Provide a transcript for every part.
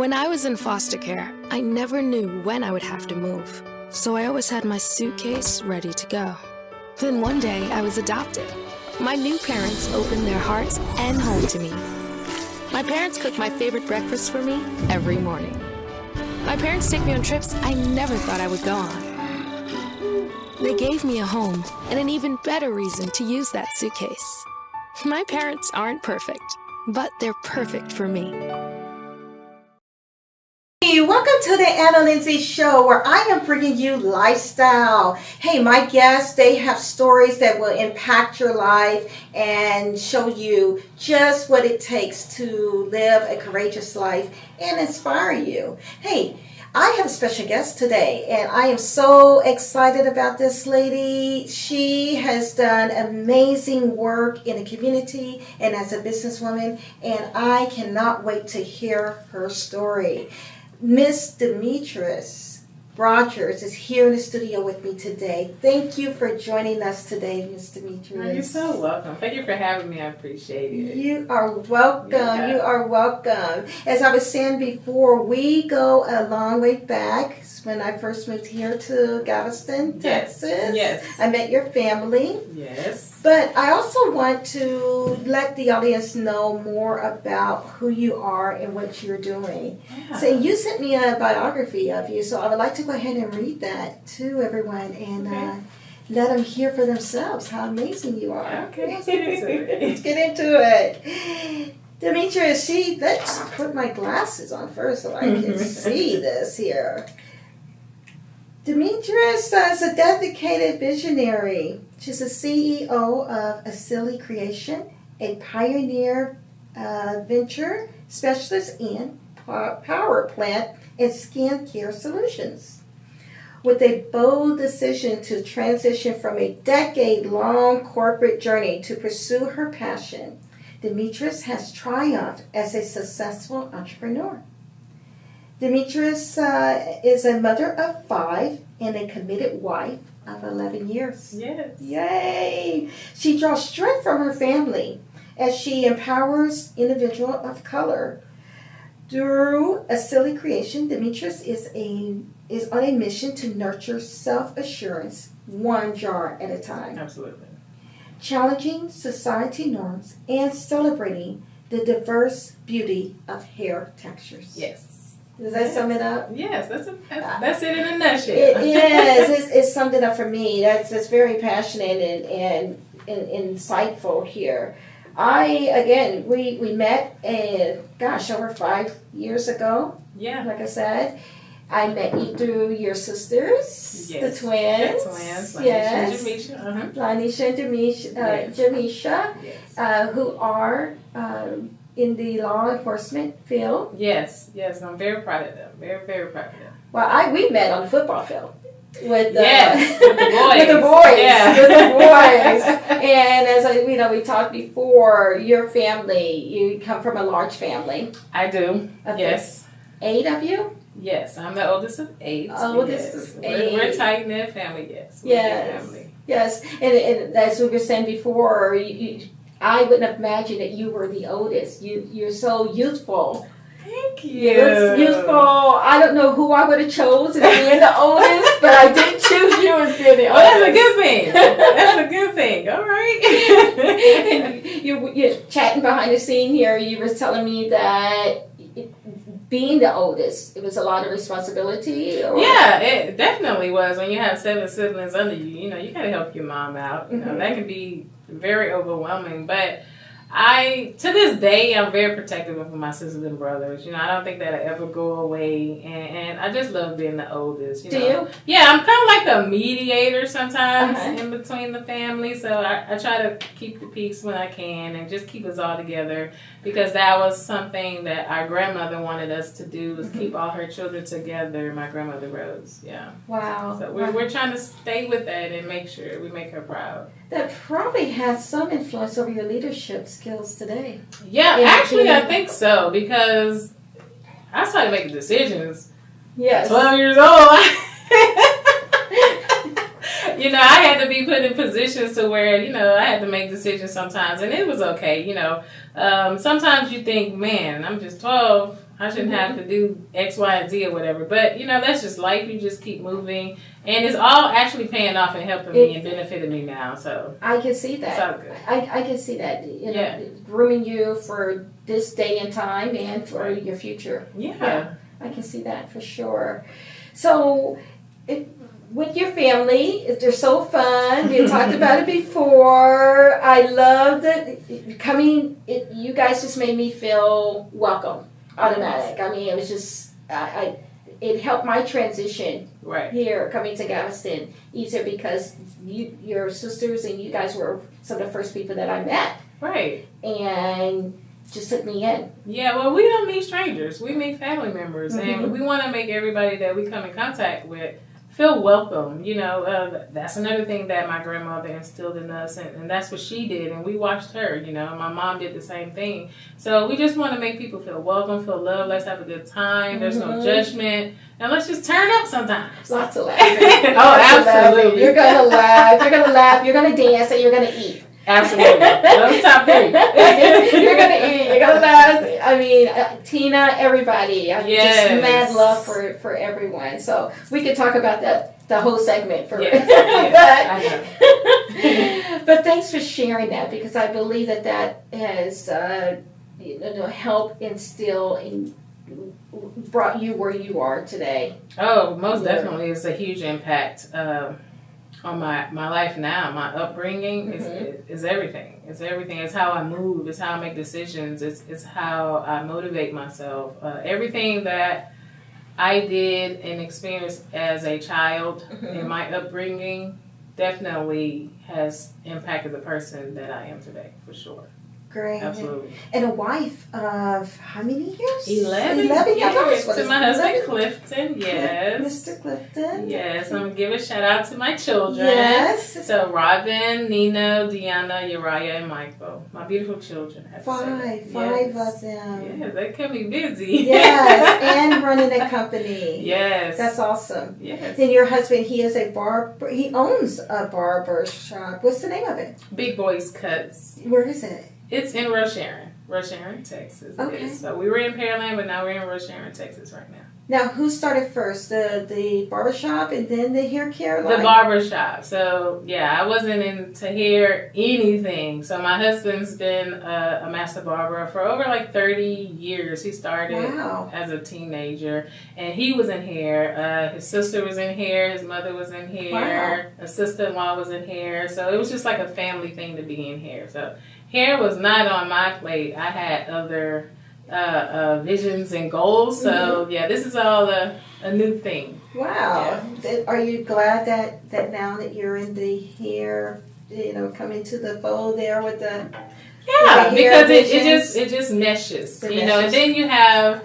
When I was in foster care, I never knew when I would have to move, so I always had my suitcase ready to go. Then one day, I was adopted. My new parents opened their hearts and home to me. My parents cook my favorite breakfast for me every morning. My parents take me on trips I never thought I would go on. They gave me a home and an even better reason to use that suitcase. My parents aren't perfect, but they're perfect for me. Hey, welcome to the Anna Linzie Show, where I am bringing you lifestyle. Hey, my guests, they have stories that will impact your life and show you just what it takes to live a courageous life and inspire you. Hey, I have a special guest today, and I am so excited about this lady. She has done amazing work in the community and as a businesswoman, and I cannot wait to hear her story. Miss Demetrius Rogers is here in the studio with me today. Thank you for joining us today, Miss Demetrius. You're so welcome. Thank you for having me. I appreciate it. You are welcome. Yeah. You are welcome. As I was saying before, we go a long way back. When I first moved here to Galveston, Texas. Yes. I met your family. Yes. But I also want to let the audience know more about who you are and what you're doing. Yeah. So you sent me a biography of you, so I would like to go ahead and read that to everyone and let them hear for themselves how amazing you are. Okay. Let's get into it. Let's get into it. Demetrius, let's put my glasses on first so I can see this here. Demetrius is a dedicated visionary. She's the CEO of Asili Creations, a pioneer venture specialist in power plant and skincare solutions. With a bold decision to transition from a decade-long corporate journey to pursue her passion, Demetrius has triumphed as a successful entrepreneur. Demetrius is a mother of 5 and a committed wife of 11 years. Yes. Yay! She draws strength from her family as she empowers individuals of color. Through Asili Creations, Demetrius is on a mission to nurture self-assurance one jar at a time. Absolutely. Challenging society norms and celebrating the diverse beauty of hair textures. Yes. Does that sum it up? Yes, that's it in a nutshell. It is. It's summed it up for me. That's very passionate and insightful here. We met, over 5 years ago. Yeah. Like I said, I met you through your sisters, yes. the twins. The twins, yes. Lanisha and Jamisha, yes. Who are in the law enforcement field. Yes. I'm very proud of them. Very, very proud of them. Well, we met on the football field. With the boys. With the boys. Yeah. With the boys. And as we talked before, your family, you come from a large family. I do. Yes. 8 of you? Yes, I'm the oldest of 8. Oldest of 8. We're a tight-knit family, yes. Yes. Family. Yes. And as we were saying before, I wouldn't have imagined that you were the oldest. You're so youthful. Thank you. You're youthful. I don't know who I would have chosen as being the oldest, but I did choose you as being the oldest. Oh, that's a good thing. That's a good thing. All right. You're chatting behind the scene here. You were telling me that being the oldest, it was a lot of responsibility. Yeah, it definitely was. When you have 7 siblings under you, you got to help your mom out. That can be very overwhelming. But to this day, I'm very protective of my sisters and brothers. I don't think that'll ever go away. And I just love being the oldest. Do you? Yeah, I'm kind of like a mediator sometimes in between the family. So I try to keep the peace when I can and just keep us all together. Because that was something that our grandmother wanted us to do, was keep all her children together. My grandmother Rose, yeah. Wow. So we're trying to stay with that and make sure we make her proud. That probably has some influence over your leadership skills today. Yeah, actually I think so, because I started making decisions. Yes. 12 years old. I had to be put in positions to where, I had to make decisions sometimes, and it was okay, Sometimes you think, man, I'm just 12. I shouldn't have to do X, Y, and Z or whatever. But, that's just life. You just keep moving. And it's all actually paying off and helping me and benefiting me now. So I can see that. It's all good. I can see that. Grooming you for this day and time and for your future. Yeah. I can see that for sure. So, with your family, they're so fun. We talked about it before. I love that you guys just made me feel welcome, automatic. I mean, it was just, it helped my transition here coming to Galveston easier because your sisters and you guys were some of the first people that I met. Right. And just took me in. Yeah, well, we don't meet strangers. We meet family members. And we want to make everybody that we come in contact with feel welcome. That's another thing that my grandmother instilled in us, and that's what she did, and we watched her. My mom did the same thing. So we just want to make people feel welcome, feel loved. Let's have a good time. There's no judgment, and let's just turn up sometimes. Lots of laughing. Absolutely. You're gonna laugh. You're gonna laugh. You're gonna dance, and you're gonna eat. Absolutely. Those top 3. You're going to eat. You're going to laugh. I mean, Tina, everybody. Just mad love for everyone. So we could talk about the whole segment for but thanks for sharing that because I believe that has helped instill and brought you where you are today. Oh, most definitely. It's a huge impact. On my life now, my upbringing is everything. It's everything. It's how I move. It's how I make decisions. It's how I motivate myself. Everything that I did and experienced as a child in my upbringing definitely has impacted the person that I am today, for sure. Great. Absolutely. And a wife of how many years? 11 years. To my husband, Clifton, yes. Mr. Clifton. Yes, I'm going to give a shout out to my children. Yes. So Robin, Nina, Deanna, Uriah, and Michael. My beautiful children. Five of them. Yeah, they can be busy. Yes, and running a company. Yes. That's awesome. Yes. Then your husband, he owns a barber shop. What's the name of it? Big Boys Cuts. Where is it? It's in Roche-Sharon, Texas. Okay. So we were in Pearland, but now we're in Roche-Sharon, Texas right now. Now, who started first? The barbershop and then the hair care line? The barbershop. So, I wasn't into hair anything. So my husband's been a master barber for over 30 years. He started as a teenager, and he was in hair. His sister was in hair. His mother was in hair. A sister-in-law was in hair. So it was just like a family thing to be in hair. So hair was not on my plate. I had other visions and goals. So this is all a new thing. Wow. Yeah. Are you glad that now that you're in the hair, coming to the fold there with the because it just meshes, and then you have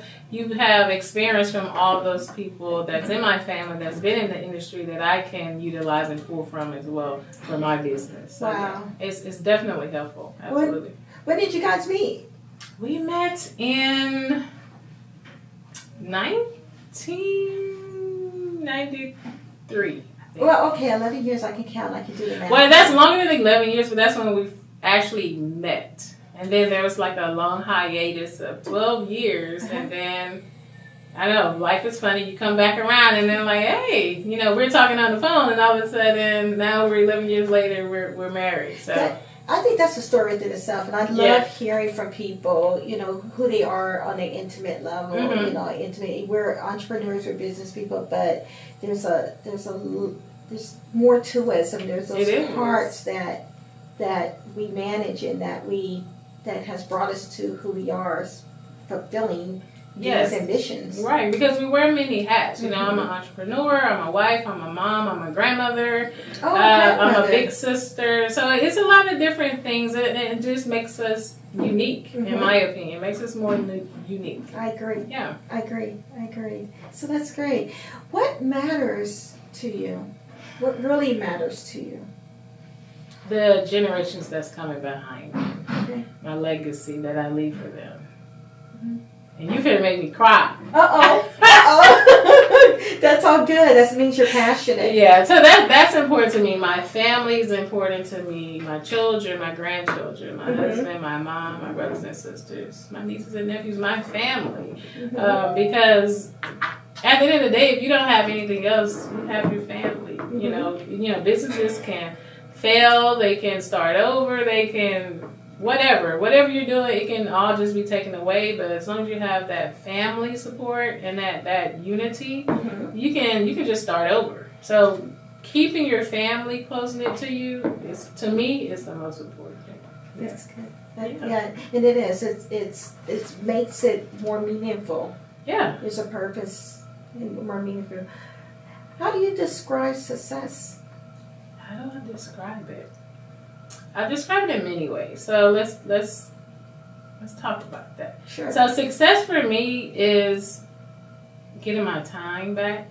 experience from all those people that's in my family that's been in the industry that I can utilize and pull from as well for my business. So it's definitely helpful. Absolutely. When did you guys meet? We met in 1993. Well, okay, 11 years I can count. I can do the math. Well, that's longer than 11 years, but that's when we actually met. And then there was a long hiatus of 12 years, and then I know life is funny. You come back around, and then hey, we're talking on the phone, and all of a sudden now we're 11 years later, we're married. So. I think that's a story within itself, and I love hearing from people, who they are on an intimate level. Intimate. We're entrepreneurs, we're business people, but there's more to us, and there's those parts that we manage and that has brought us to who we are, fulfilling these ambitions. Right, because we wear many hats. I'm an entrepreneur, I'm a wife, I'm a mom, I'm a grandmother, I'm a big sister. So it's a lot of different things, and it just makes us unique, in my opinion. It makes us more unique. I agree. Yeah. I agree. So that's great. What matters to you? What really matters to you? The generations that's coming behind me. Okay. My legacy that I leave for them. And you finna make me cry. That's all good. That means you're passionate. Yeah, so that's important to me. My family is important to me. My children, my grandchildren, my husband, my mom, my brothers and sisters, my nieces and nephews, my family. Because at the end of the day, if you don't have anything else, you have your family. You know, businesses can fail. They can start over. They can whatever you're doing, it can all just be taken away. But as long as you have that family support and that unity, you can just start over. So keeping your family close knit to you is, to me, is the most important thing. That's good. Yeah, and it is. It makes it more meaningful. Yeah, There's a purpose and more meaningful. How do you describe success? how do I describe it? I describe it in many ways. So let's talk about that. Sure. So success for me is getting my time back.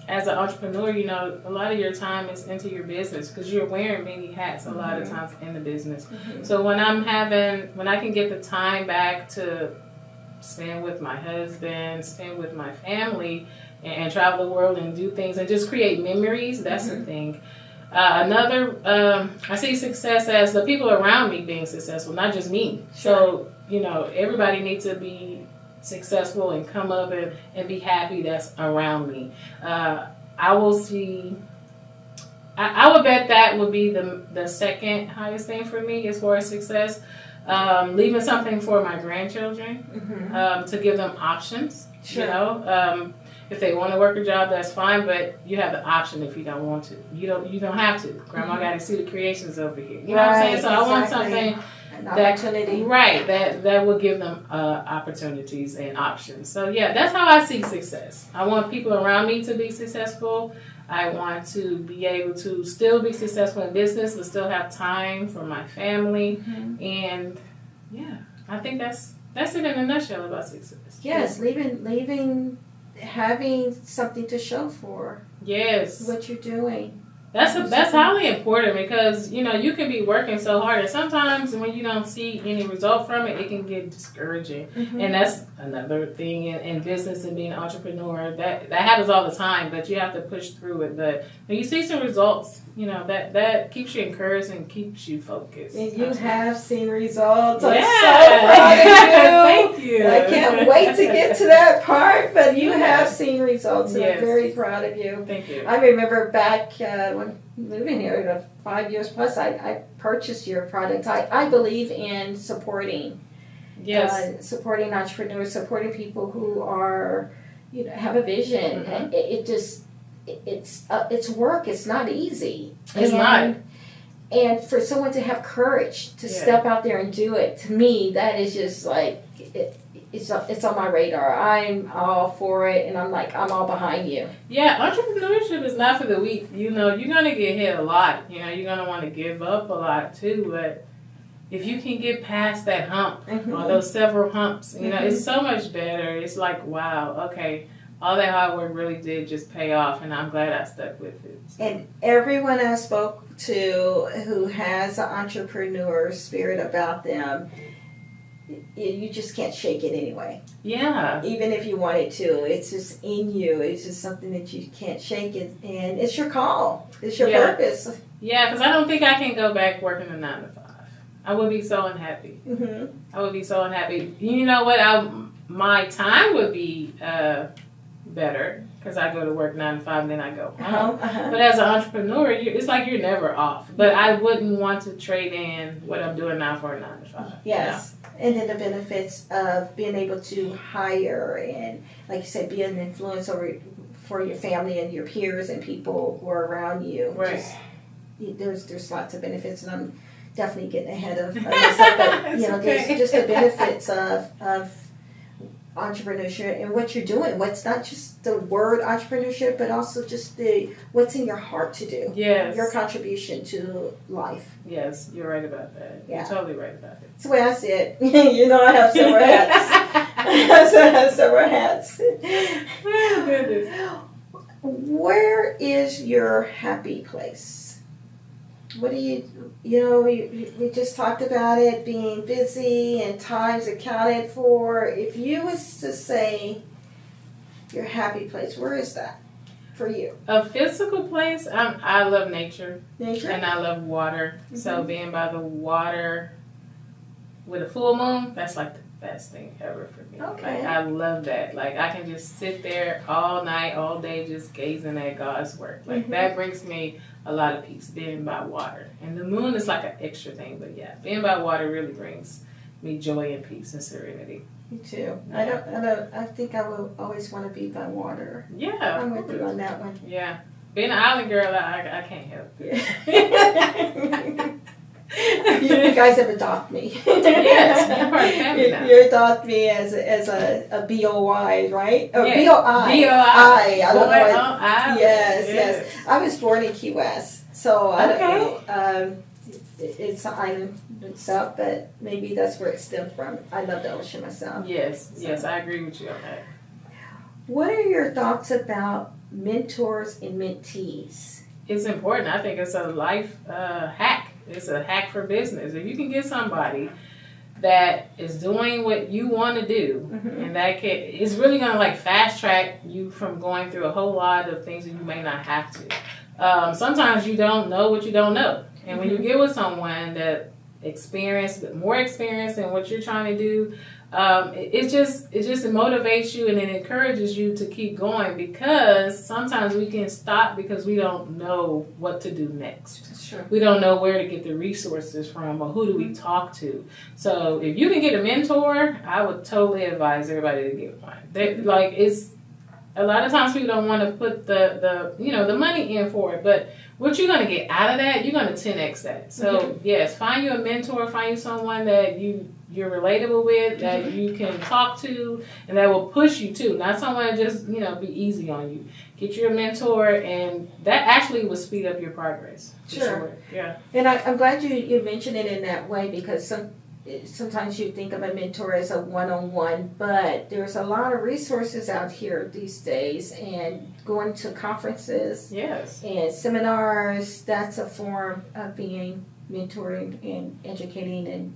As an entrepreneur, you know, a lot of your time is into your business because you're wearing many hats a lot of times in the business. So when I can get the time back to spend with my husband, spend with my family, and travel the world and do things and just create memories, that's the thing. I see success as the people around me being successful, not just me. So, you know, everybody needs to be successful and come up and be happy that's around me. I would bet that would be the second highest thing for me as far as success. Leaving something for my grandchildren, to give them options. Sure. You know, if they want to work a job, that's fine, but you have the option if you don't want to. You don't have to. Grandma got Asili Creations over here. You know what I'm saying? So I want something an opportunity. that will give them opportunities and options. So yeah, that's how I see success. I want people around me to be successful. I want to be able to still be successful in business, but still have time for my family. And yeah, I think that's it in a nutshell about success. Yes, leaving, having something to show for. Yes, What you're doing. That's highly important because, you know, you can be working so hard and sometimes when you don't see any result from it, it can get discouraging. And that's another thing in business and being an entrepreneur. That happens all the time, but you have to push through it. But when you see some results, you know, that keeps you encouraged and keeps you focused. And you have seen results. Yeah. I'm so proud of you. Thank you. I can't wait to get to that part, but you have seen results, and Yes. I'm very proud of you. Thank you. I remember back when moving here, 5 years plus, I purchased your product. I believe in supporting, supporting entrepreneurs, supporting people who are, you know, have a vision. And it's work. It's not easy. It's not. And for someone to have courage to step out there and do it, to me, that is just like, it's on my radar. I'm all for it, and I'm all behind you. Yeah, entrepreneurship is not for the weak. You know, you're going to get hit a lot. You know, you're going to want to give up a lot too, but if you can get past that hump, or those several humps, you know, it's so much better. It's like, wow, okay, all that hard work really did just pay off, and I'm glad I stuck with it. So. And everyone I spoke to who has an entrepreneur spirit about them, you just can't shake it anyway. Yeah. Even if you wanted to, it's just in you. It's just something that you can't shake it, and it's your call. It's your purpose. Yeah, because I don't think I can go back working a 9 to 5. I would be so unhappy. I would be so unhappy. You know what? My time would be better because I go to work 9 to 5 and then I go home. But as an entrepreneur, it's like you're never off. But I wouldn't want to trade in what I'm doing now for a 9 to 5. Yes. And then the benefits of being able to hire and, like you said, be an influence for your family and your peers and people who are around you. Right. There's lots of benefits, and I'm definitely getting ahead of myself. But, you know, there's just the benefits of entrepreneurship and what you're doing. What's not just the word entrepreneurship, but also just what's in your heart to do. Yes. Your contribution to life. Yes, you're right about that. Yeah. You're totally right about it. That's the way I see it. You know, I have several hats. I have several hats. Oh, goodness. Where is your happy place? What do we just talked about it being busy and times accounted for. If you was to say, Your happy place. Where is that for you? A physical place. I love nature. Nature? And I love water. So being by the water with a full moon, that's like the best thing ever for me. Okay. Like, I love that. Like, I can just sit there all night, all day, just gazing at God's work. Like, that brings me a lot of peace, being by water. And the moon is like an extra thing, but yeah, being by water really brings me joy and peace and serenity. Me too. I think I will always want to be by water. Yeah. I'm with you on that one. Yeah. Being an island girl, I can't help it. You guys have adopted me. Yes, you're part of the family now. You adopt me as a BOI, right? Or Yeah. BOI. BOI. I don't know. BOI. Yes. I was born in Key West, so I don't know. It's an island itself, but maybe that's where it stemmed from. I love the ocean myself. Yes, I agree with you on that. What are your thoughts about mentors and mentees? It's important. I think it's a life hack. It's a hack for business. If you can get somebody that is doing what you want to do, and it's really going to like fast track you from going through a whole lot of things that you may not have to. Sometimes you don't know what you don't know. And when you get with someone that more experience than what you're trying to do, it just motivates you and it encourages you to keep going, because sometimes we can stop because we don't know what to do next. Sure. We don't know where to get the resources from or who do we talk to. So if you can get a mentor, I would totally advise everybody to get one. A lot of times people don't want to put the money in for it, but what you're going to get out of that, you're going to 10x that. So yes, find you a mentor, find you someone that you're relatable with, that you can talk to, and that will push you too. Not someone that just be easy on you. Get you a mentor, and that actually will speed up your progress. Sure. Yeah. And I'm glad you mentioned it in that way, because sometimes you think of a mentor as a one-on-one, but there's a lot of resources out here these days, and going to conferences and seminars, that's a form of being mentoring and educating and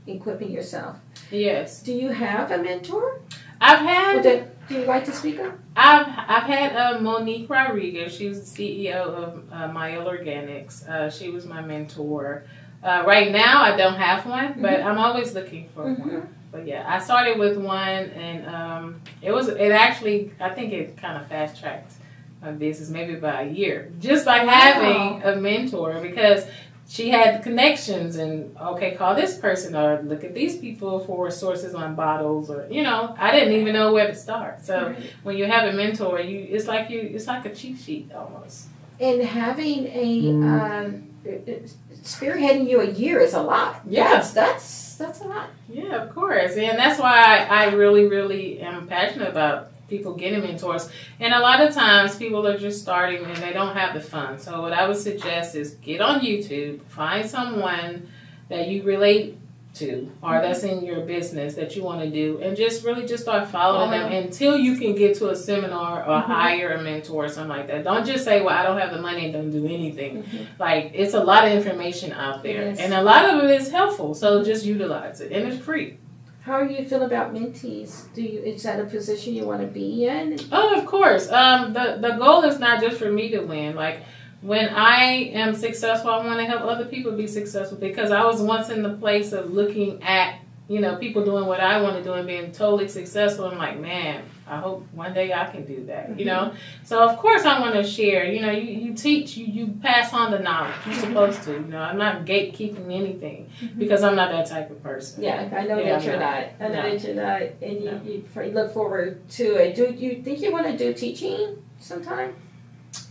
equipping yourself. Yes. Do you have a mentor? I've had. Do you like to speak up? I've had Monique Rodriguez. She's the CEO of Mael Organics. She was my mentor. Right now, I don't have one, but I'm always looking for one. But yeah, I started with one, and it actually, I think it kind of fast tracked my business maybe by a year, just by having a mentor, because she had connections and call this person or look at these people for sources on bottles, or I didn't even know where to start. So when you have a mentor, it's like a cheat sheet almost. And having a spearheading you a year is a lot. Yeah, that's a lot. Yeah, of course, and that's why I really, really am passionate about people getting mentors. And a lot of times people are just starting and they don't have the funds. So what I would suggest is get on YouTube, find someone that you relate to or that's in your business that you want to do, and just start following them until you can get to a seminar or hire a mentor or something like that. Don't just say, well, I don't have the money and don't do anything. Like, it's a lot of information out there, and a lot of it is helpful, so just utilize it, and it's free. How do you feel about mentees? Is that a position you want to be in? Oh, of course. The goal is not just for me to win. Like, when I am successful, I want to help other people be successful, because I was once in the place of looking at, people doing what I want to do and being totally successful. I'm like, man, I hope one day I can do that, So, of course, I want to share. You teach, you pass on the knowledge. You're supposed to. I'm not gatekeeping anything, because I'm not that type of person. Yeah, I know that you're not. I know that you're not. And you look forward to it. Do you think you want to do teaching sometime?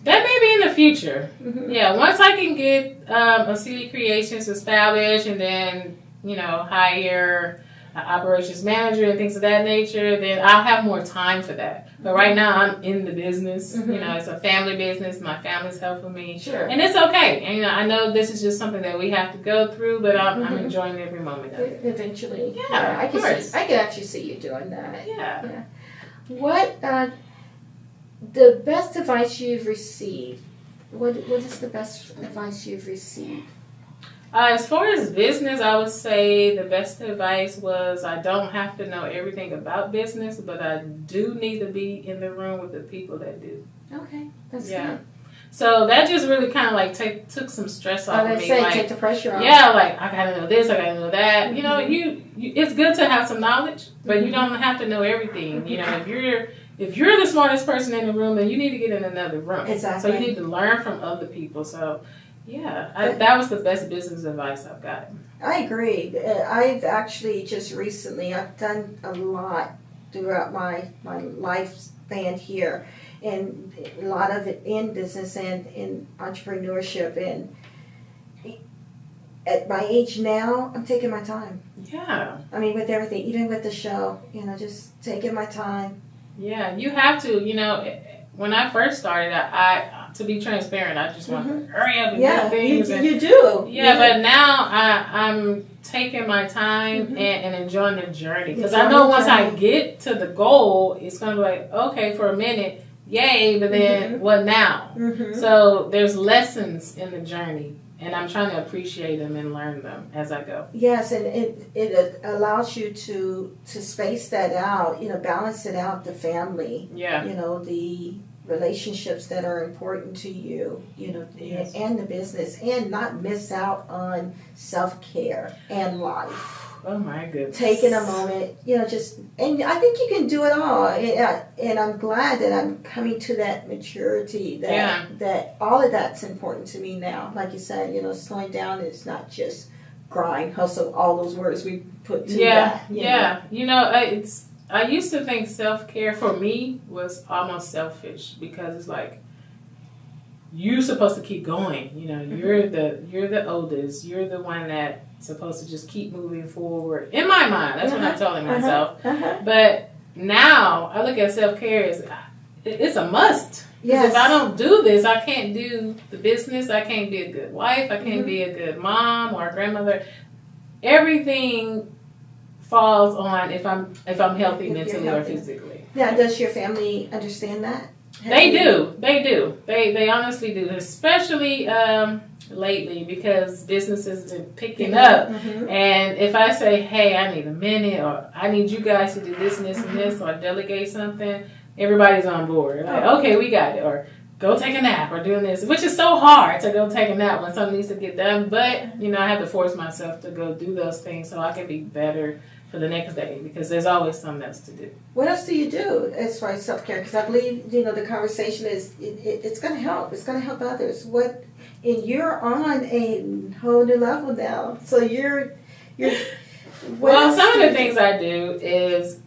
That may be in the future. Yeah, once I can get Asili Creations established, and then, hire an operations manager and things of that nature, then I'll have more time for that. But right now, I'm in the business. It's a family business. My family's helping me. Sure. And it's okay. And, I know this is just something that we have to go through, but I'm enjoying every moment of it. Eventually. Yeah, I can actually see you doing that. Yeah. What, the best advice you've received, what is the best advice you've received? As far as business, I would say the best advice was I don't have to know everything about business, but I do need to be in the room with the people that do. Okay, that's Yeah. good. So that just really kind of like took some stress off of me. Like, take the pressure off. yeah, like I gotta know this, I gotta know that. You know, you it's good to have some knowledge, but you don't have to know everything. You know, if you're the smartest person in the room, then you need to get in another room. Exactly. So you need to learn from other people. So yeah, that was the best business advice I've gotten. I agree. I've actually just recently, I've done a lot throughout my lifespan here, and a lot of it in business and in entrepreneurship. And at my age now, I'm taking my time. Yeah. I mean, with everything, even with the show, just taking my time. Yeah, you have to. You know, when I first started, I to be transparent, I just want to hurry up and do things. You do. Yeah, but now I'm taking my time and enjoying the journey. Because I know once I get to the goal, it's going to be like, okay, for a minute, yay, but then what now? So there's lessons in the journey, and I'm trying to appreciate them and learn them as I go. Yes, and it allows you to space that out, balance it out, the family, the relationships that are important to you, Yes. and the business, and not miss out on self-care and life. Oh my goodness. Taking a moment, and I think you can do it all. And I'm glad that I'm coming to that maturity, that all of that's important to me now. Like you said, slowing down is not just grind, hustle, all those words we put to that. Yeah. I used to think self-care for me was almost selfish, because it's like, you're supposed to keep going. You're the oldest. You're the one that's supposed to just keep moving forward. In my mind, that's what I'm telling myself. But now I look at self-care as it's a must. Because if I don't do this, I can't do the business. I can't be a good wife. I can't be a good mom or a grandmother. Everything falls on if I'm healthy mentally or physically. Now, does your family understand that? They do. They honestly do, especially lately, because business has been picking up. And if I say, hey, I need a minute, or I need you guys to do this and this and this, or delegate something, everybody's on board. Like, okay, we got it. Or go take a nap, or doing this, which is so hard to go take a nap when something needs to get done. But, I have to force myself to go do those things so I can be better for the next day, because there's always something else to do. What else do you do as far as self-care? Because I believe, the conversation is, it's going to help. It's going to help others. And you're on a whole new level now. So you're well, some of the things I do is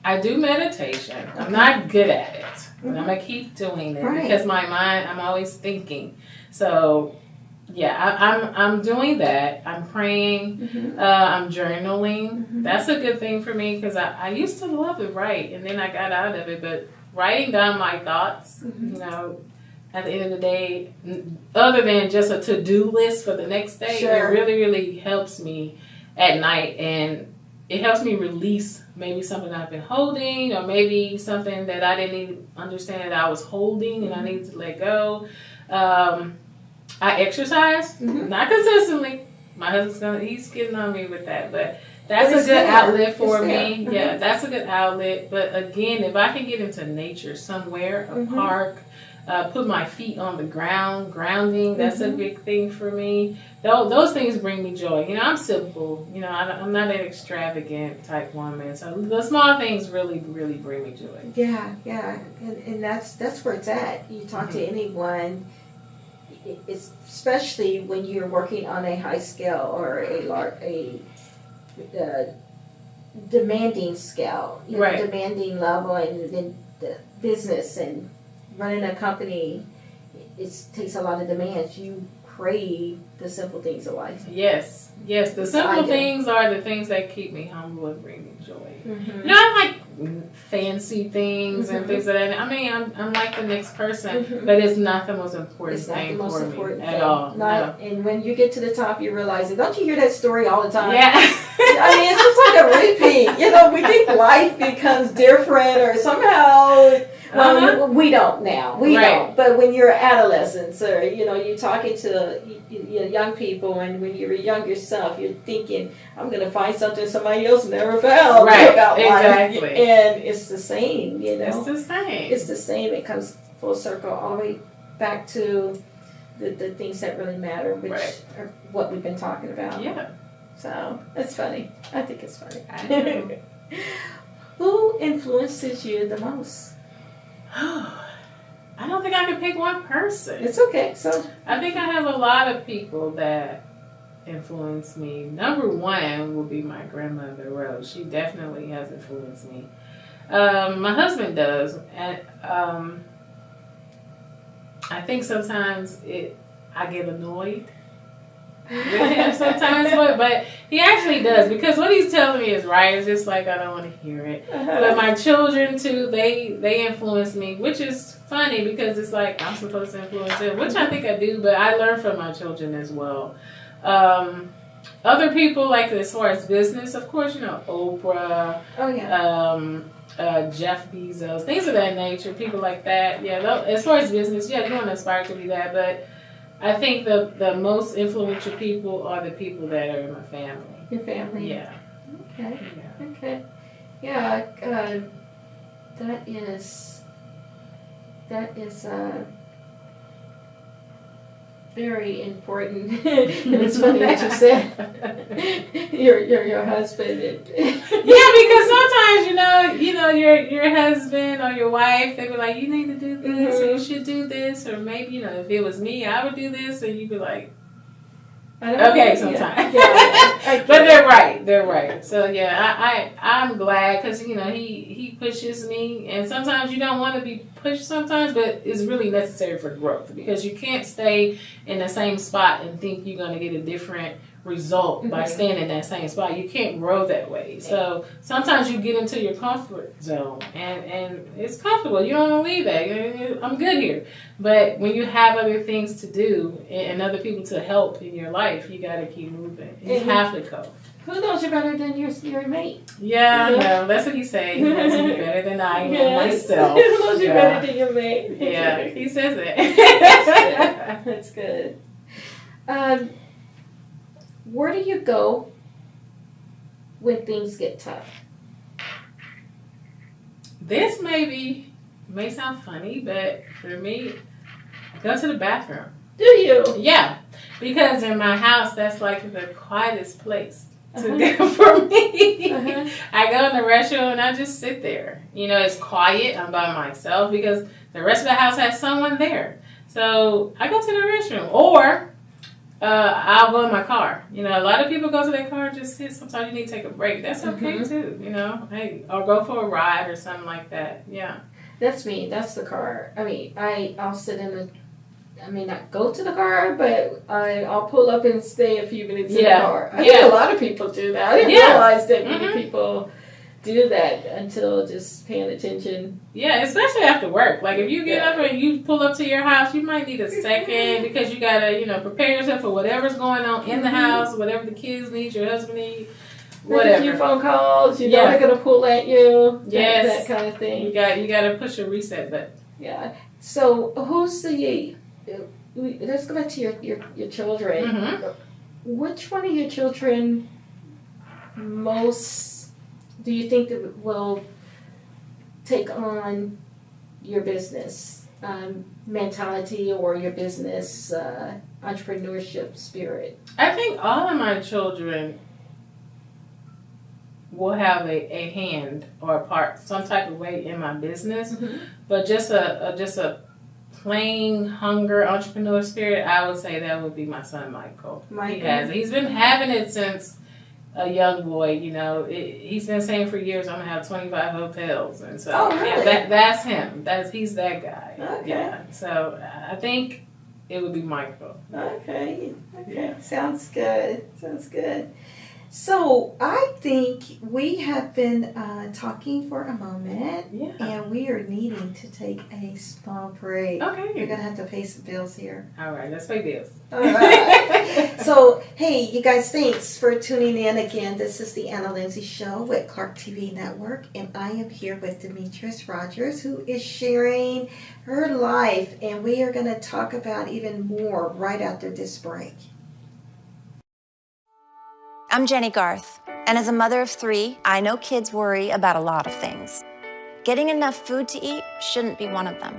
I do meditation. I'm not good at it, but I'm going to keep doing it because my mind, I'm always thinking. So yeah, I'm doing that. I'm praying. I'm journaling. That's a good thing for me, because I used to love to write, and then I got out of it. But writing down my thoughts, at the end of the day, other than just a to-do list for the next day, it really, really helps me at night, and it helps me release maybe something I've been holding, or maybe something that I didn't even understand that I was holding and I need to let go. I exercise, not consistently. My husband's he's getting on me with that, but that's a good outlet for me. Yeah, that's a good outlet. But again, if I can get into nature somewhere, a park, put my feet on the ground, grounding, that's a big thing for me. Those things bring me joy. I'm simple. I'm not an extravagant type woman. So the small things really, really bring me joy. Yeah. And that's where it's at. You talk to anyone, it's, especially when you're working on a high scale or a demanding scale, demanding level, and then the business and running a company, it takes a lot of demands. You crave the simple things of life. Yes, the simple things are the things that keep me humble and bring me joy. I like fancy things and things like that. I mean, I'm like the next person, but it's not the most important thing for me at all. And when you get to the top, you realize it. Don't you hear that story all the time? Yeah. I mean, it's just like a repeat. We think life becomes different, or somehow Well, we don't now. We Right. don't. But when you're adolescents, or you're talking to young people, and when you're young yourself, you're thinking, "I'm going to find something somebody else never found Right. about Exactly. life." And it's the same. It's the same. It's the same. It comes full circle all the way back to the things that really matter, which Right. are what we've been talking about. Yeah. So it's funny. I think it's funny. I know. Who influences you the most? I don't think I can pick one person. It's okay. So I think I have a lot of people that influence me. Number one will be my grandmother, Rose. She definitely has influenced me. My husband does. And I think sometimes I get annoyed with him sometimes, but he actually does, because what he's telling me is right. It's just like I don't want to hear it. But my children too, they influence me, which is funny because it's like I'm supposed to influence them, which I think I do, but I learn from my children as well. Other people, like as far as business, of course, Oprah. Oh yeah. Jeff Bezos, things of that nature, people like that. Yeah, as far as business, yeah, you want to aspire to be that, but I think the most influential people are the people that are in my family. Your family. Yeah. Okay. Yeah. Okay. Yeah. That is very important. And it's funny that you said your husband. Yeah, because sometimes your husband or your wife, they be like, you need to do this, or you should do this, or maybe if it was me, I would do this, and you'd be like, okay, sometimes. Yeah. But they're right. So yeah, I'm glad, because he pushes me, and sometimes you don't want to be pushed sometimes, but it's really necessary for growth, because you can't stay in the same spot and think you're going to get a different result by staying in that same spot. You can't grow that way. So sometimes you get into your comfort zone, and it's comfortable. You don't want to leave that. I'm good here. But when you have other things to do and other people to help in your life, you got to keep moving. You have to go. Who knows you better than your mate? Yeah, no, that's what he say. He knows me better than I know myself. Who knows you better than your mate? Yeah, he says that. That's good. Where do you go when things get tough? This may sound funny, but for me, I go to the bathroom. Do you? Yeah, because in my house, that's like the quietest place to go for me. I go in the restroom and I just sit there. It's quiet. I'm by myself because the rest of the house has someone there. So I go to the restroom, or I'll go in my car. A lot of people go to their car and just sit. Sometimes you need to take a break. That's okay too. Hey, or go for a ride or something like that. Yeah. That's me. That's the car. I mean, I'll sit in the. I may not go to the car, but I'll pull up and stay a few minutes in the car. I think a lot of people do that. I didn't realize that many people do that until just paying attention. Yeah, especially after work. Like if you get up and you pull up to your house, you might need a second because you gotta, prepare yourself for whatever's going on in the house, whatever the kids need, your husband needs, whatever. Make a few phone calls. You know they're gonna pull at you. Yes, that kind of thing. You got to push a reset button. Yeah. So who's the? Let's go back to your children. Mm-hmm. Which one of your children most do you think that will take on your business mentality or your business entrepreneurship spirit? I think all of my children will have a hand or a part, some type of way in my business, but just a plain hunger, entrepreneur spirit, I would say that would be my son, Michael. He's been having it since a young boy. He's been saying for years, I'm gonna have 25 hotels, and so that's him. He's that guy. Okay. Yeah. So I think it would be Michael. Okay. Yeah. Sounds good. So I think we have been talking for a moment, and we are needing to take a small break. Okay. We're going to have to pay some bills here. All right, let's pay bills. All right. So, hey, you guys, thanks for tuning in again. This is the Anna Linzie Show with Clark TV Network, and I am here with Demetrius Rogers, who is sharing her life, and we are going to talk about even more right after this break. I'm Jenny Garth, and as a mother of 3, I know kids worry about a lot of things. Getting enough food to eat shouldn't be one of them.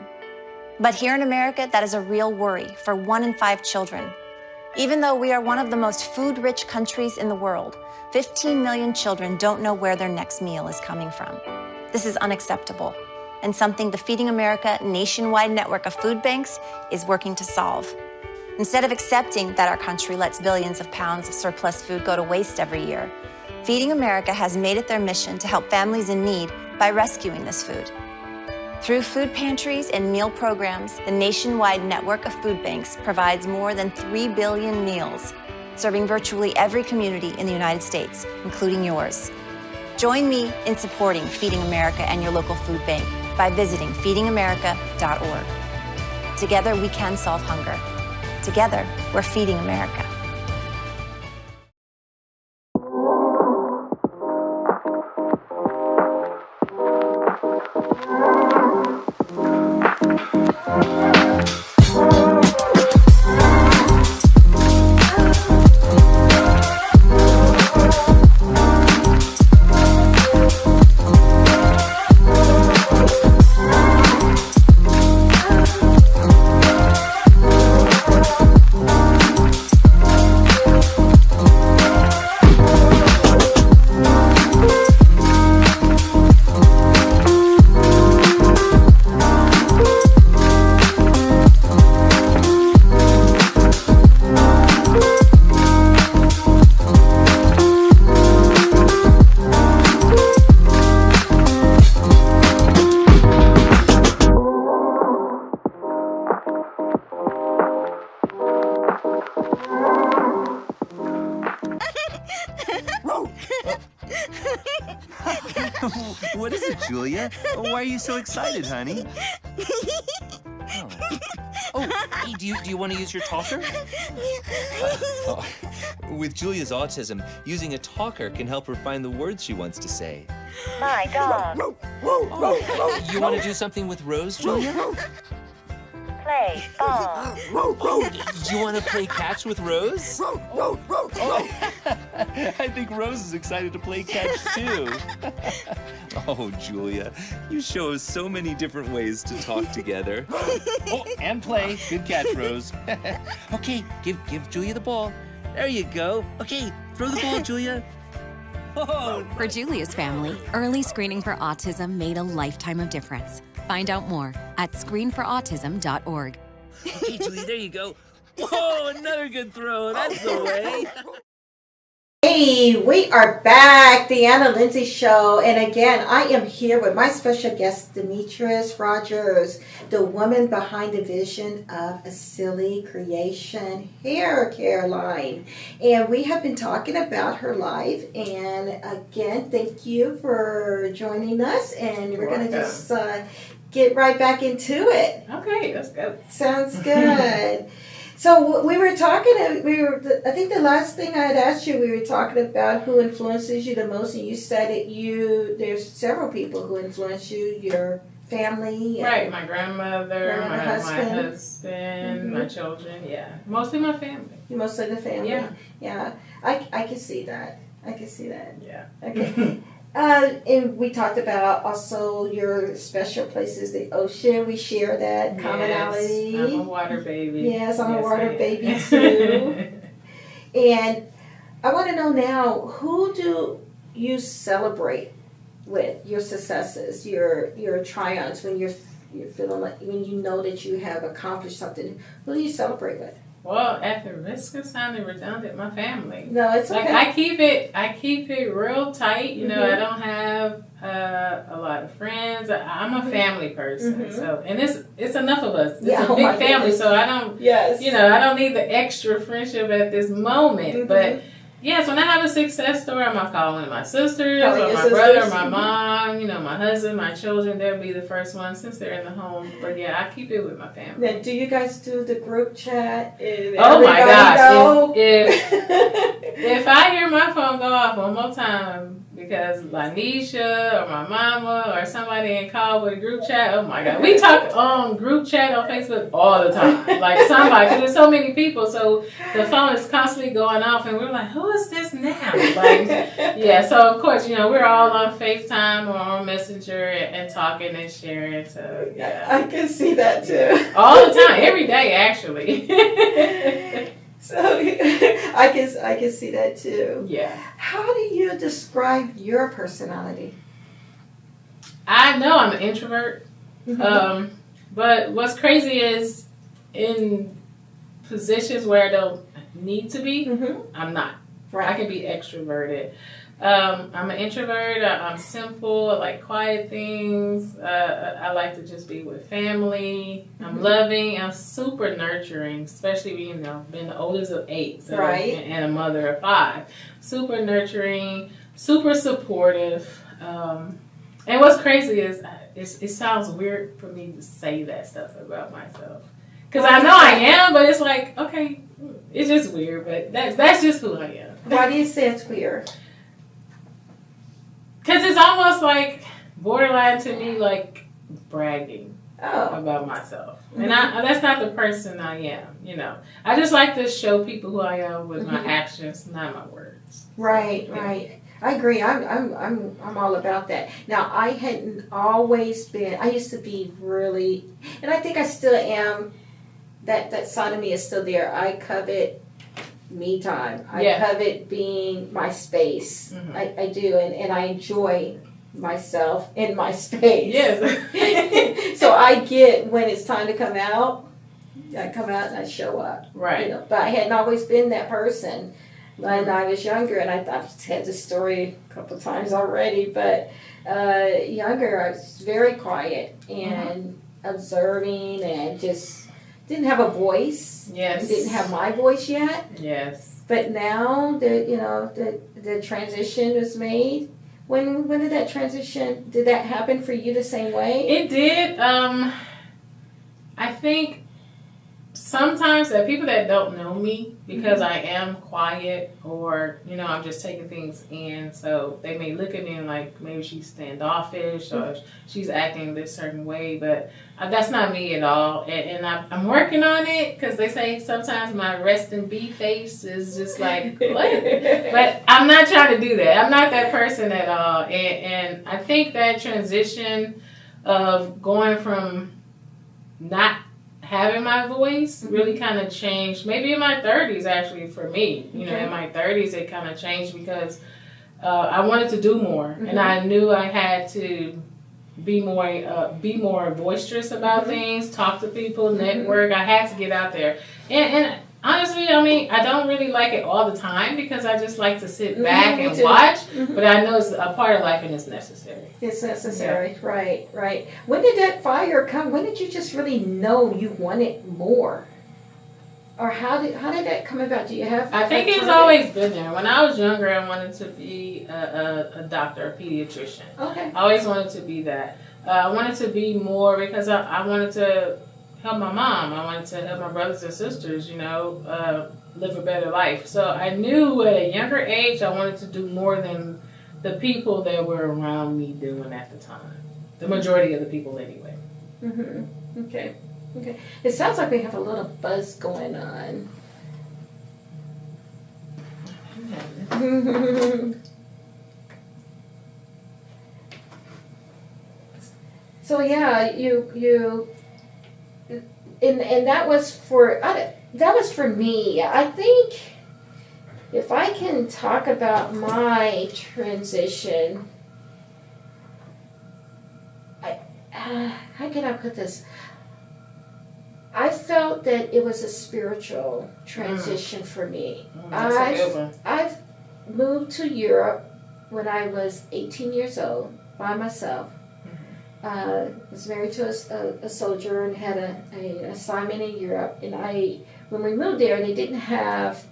But here in America, that is a real worry for 1 in 5 children. Even though we are one of the most food-rich countries in the world, 15 million children don't know where their next meal is coming from. This is unacceptable, and something the Feeding America nationwide network of food banks is working to solve. Instead of accepting that our country lets billions of pounds of surplus food go to waste every year, Feeding America has made it their mission to help families in need by rescuing this food. Through food pantries and meal programs, the nationwide network of food banks provides more than 3 billion meals, serving virtually every community in the United States, including yours. Join me in supporting Feeding America and your local food bank by visiting feedingamerica.org. Together, we can solve hunger. Together, we're Feeding America. What is it, Julia? Why are you so excited, honey? Hey, do you want to use your talker? With Julia's autism, using a talker can help her find the words she wants to say. My dog. You want to do something with Rose, Julia? Play ball. Do you want to play catch with Rose? I think Rose is excited to play catch too. Oh, Julia, you show us so many different ways to talk together. Oh, and play. Good catch, Rose. Okay, give Julia the ball. There you go. Okay, throw the ball, Julia. Oh. For Julia's family, early screening for autism made a lifetime of difference. Find out more at screenforautism.org. Okay, Julia, there you go. Oh, another good throw. That's the way. Hey, we are back, the Anna Linzie Show, and again, I am here with my special guest, Demetrius Rogers, the woman behind the vision of Asili Creation hair care line, and we have been talking about her life, and again, thank you for joining us, and we're going to just get right back into it. Okay, let's go. Sounds good. So we were talking, I think the last thing I had asked you, we were talking about who influences you the most, and you said there's several people who influence you, your family. Right, my grandmother, my husband, mm-hmm. my children, yeah. Mostly my family. Mostly the family? Yeah. I can see that. Yeah. Okay. And we talked about also your special places, the ocean. We share that commonality. Yes, I'm a water baby. Yes, I'm a water baby too. And I want to know now, who do you celebrate with your successes, your triumphs, when you're feeling like, when you know that you have accomplished something? Who do you celebrate with? Well, at the risk of sounding redundant, my family. No, it's okay. Like I keep it real tight. You know, I don't have a lot of friends. I'm a family person, so and it's enough of us. It's a big family, so I don't. Yes. You know, I don't need the extra friendship at this moment. But Yes, when I have a success story, I'm calling my sisters, Calling or your my sisters. brother, or my mom, my husband, my children. They'll be the first ones since they're in the home. But yeah, I keep it with my family. Now, do you guys do the group chat? Oh my gosh! If I hear my phone go off one more time because Lanisha or my mama or somebody in call with a group chat, oh my god, we talk on group chat on Facebook all the time. Like somebody, there's so many people, so the phone is constantly going off, and we're like, who is this now? Like, yeah. So of course, we're all on FaceTime or on Messenger and talking and sharing. So yeah, I can see that too. all the time, every day actually. So I can see that too. Yeah. How do you describe your personality? I know I'm an introvert. Mm-hmm. But what's crazy is in positions where I don't need to be, I'm not. Right. I can be extroverted. I'm an introvert. I'm simple. I like quiet things. I like to just be with family. I'm loving. I'm super nurturing, especially being the oldest of 8, so, right, and a mother of 5. Super nurturing, super supportive. And what's crazy is it sounds weird for me to say that stuff about myself. Because I know I am, but it's like, okay, it's just weird, but that's just who I am. Why do you say it's weird? Because it's almost like borderline to me, like bragging about myself. And that's not the person I am, I just like to show people who I am with my actions, not my words. Right, right. I agree. I'm all about that. Now, I hadn't always been. I used to be really, and I think I still am. That side of me is still there. I covet me time. I covet being my space. I do, and I enjoy myself in my space. Yes. So I get when it's time to come out. I come out and I show up. Right. But I hadn't always been that person when I was younger, and I've had this story a couple of times already, but younger, I was very quiet and observing and just didn't have a voice. Yes. Didn't have my voice yet. Yes. But now that the transition was made, when did that transition, did that happen for you the same way? It did. I think sometimes that people that don't know me, because I am quiet or, I'm just taking things in, so they may look at me and like maybe she's standoffish or she's acting this certain way, but that's not me at all. And I'm working on it, because they say sometimes my rest and be face is just like, what? But I'm not trying to do that. I'm not that person at all. And I think that transition of going from not having my voice really kind of changed, maybe in my 30s actually for me. In my 30s it kind of changed because I wanted to do more, and I knew I had to be more boisterous about things, talk to people, network. I had to get out there, and honestly, I don't really like it all the time, because I just like to sit back and watch, but I know it's a part of life and it's necessary. It's necessary, right. When did that fire come? When did you just really know you wanted more? Or how did that come about? Do you have? I think it's always been there. When I was younger, I wanted to be a doctor, a pediatrician. Okay. I always wanted to be that. I wanted to be more because I wanted to help my mom. I wanted to help my brothers and sisters, live a better life. So I knew at a younger age I wanted to do more than the people that were around me doing at the time. The majority of the people anyway. Okay. It sounds like we have a little buzz going on. So yeah, you and that was for me. I think if I can talk about my transition, how can I put this? I felt that it was a spiritual transition for me. That's a good one. I've moved to Europe when I was 18 years old by myself. Was married to a soldier and had an assignment in Europe. And when we moved there, they didn't have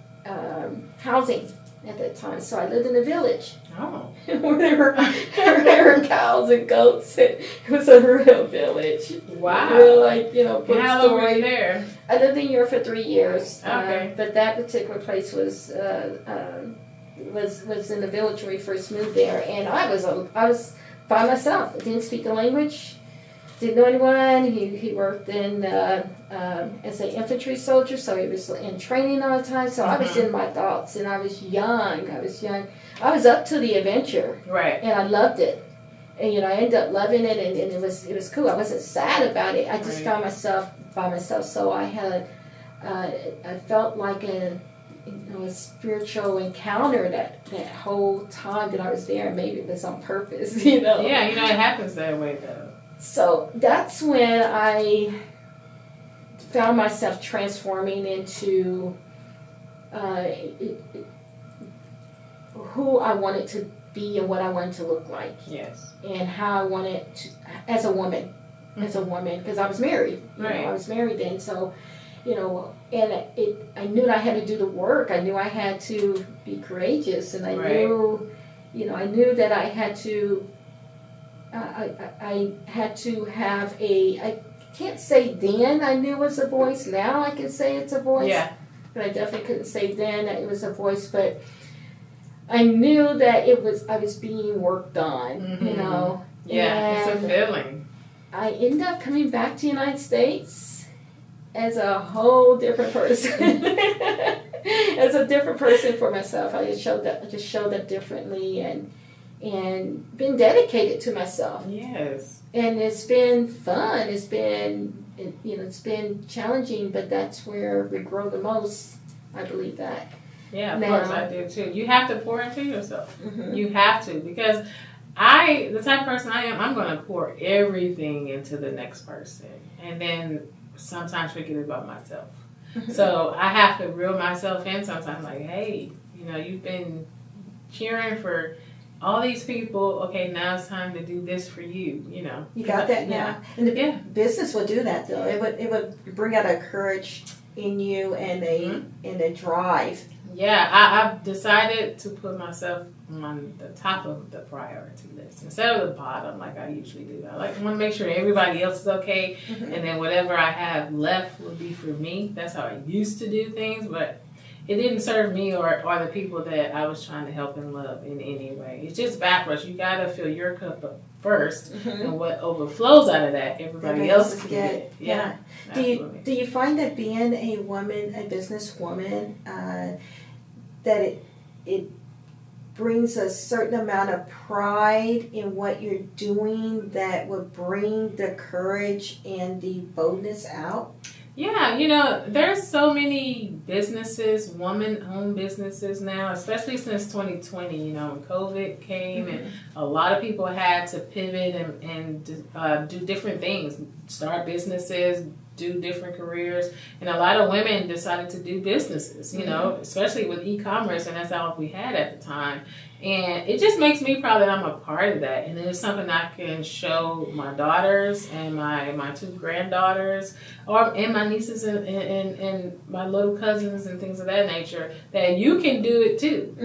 housing at that time. So I lived in a village Oh. where there were cows and goats. It was a real village. Wow. Real, like, you know, book And how long were story. you there? I lived in Europe for 3 years. Okay. But that particular place was in the village when we first moved there, and I was by myself. I didn't speak the language. Didn't know anyone. He worked in as an infantry soldier, so he was in training all the time. So I was in my thoughts, and I was young. I was up to the adventure, Right. and I loved it. And I ended up loving it, and it was cool. I wasn't sad about it. I just found myself by myself. So I had I felt like a spiritual encounter that whole time that I was there. Maybe it was on purpose, Yeah, it happens that way though. So that's when I found myself transforming into who I wanted to be and what I wanted to look like. Yes. And how I wanted to, as a woman, because I was married. Right. I was married then, so, and I knew that I had to do the work. I knew I had to be courageous, and I knew that I had to. I had to have I can't say then I knew it was a voice. Now I can say it's a voice. Yeah. But I definitely couldn't say then that it was a voice. But I knew that I was being worked on, Yeah, it's a And feeling. I ended up coming back to the United States as a whole different person. As a different person for myself. I just showed up differently and been dedicated to myself. Yes. And it's been fun. It's been challenging, but that's where we grow the most. I believe that. Yeah, of Now. course I do too. You have to pour into yourself. Mm-hmm. You have to, because the type of person I am, I'm going to pour everything into the next person, and then sometimes forget about myself. So I have to reel myself in sometimes, like, hey, you've been cheering for all these people. Okay, now it's time to do this for you. You got that now, and the business will do that though. It would bring out a courage in you and a drive. Yeah, I've decided to put myself on the top of the priority list instead of the bottom like I usually do. I want to make sure everybody else is okay, and then whatever I have left will be for me. That's how I used to do things, but it didn't serve me or the people that I was trying to help and love in any way. It's just backwards. You got to fill your cup up first, and what overflows out of that, everybody else can get. Yeah. Do you find that being a woman, a businesswoman, that it brings a certain amount of pride in what you're doing that will bring the courage and the boldness out? Yeah, there's so many businesses, woman-owned businesses now, especially since 2020, when COVID came and a lot of people had to pivot and do different things, start businesses, do different careers, and a lot of women decided to do businesses, especially with e-commerce, and that's all we had at the time. And it just makes me proud that I'm a part of that, and it's something I can show my daughters and my two granddaughters, and my nieces and my little cousins and things of that nature, that you can do it too.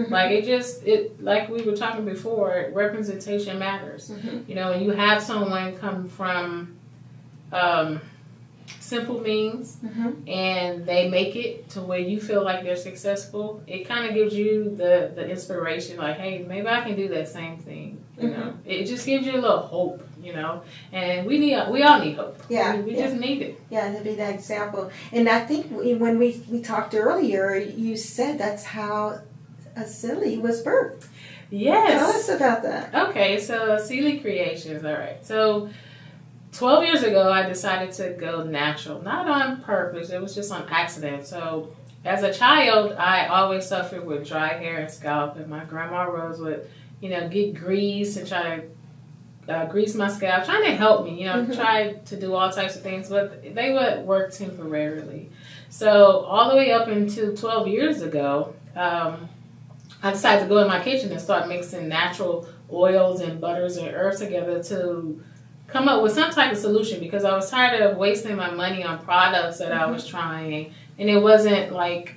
Like we were talking before, representation matters. When you have someone come from simple means and they make it to where you feel like they're successful, it kind of gives you the inspiration, like, hey, maybe I can do that same thing. It just gives you a little hope, and we all need hope. We just need it. To be that example. And I think when we talked earlier, you said that's how Asili was birthed. Yes. Tell us about that. Okay, so Asili Creations. All right, so 12 years ago, I decided to go natural. Not on purpose. It was just on accident. So as a child, I always suffered with dry hair and scalp. And my grandma Rose would, get grease and try to grease my scalp, trying to help me, try to do all types of things. But they would work temporarily. So all the way up until 12 years ago, I decided to go in my kitchen and start mixing natural oils and butters and herbs together to come up with some type of solution, because I was tired of wasting my money on products that I was trying, and it wasn't like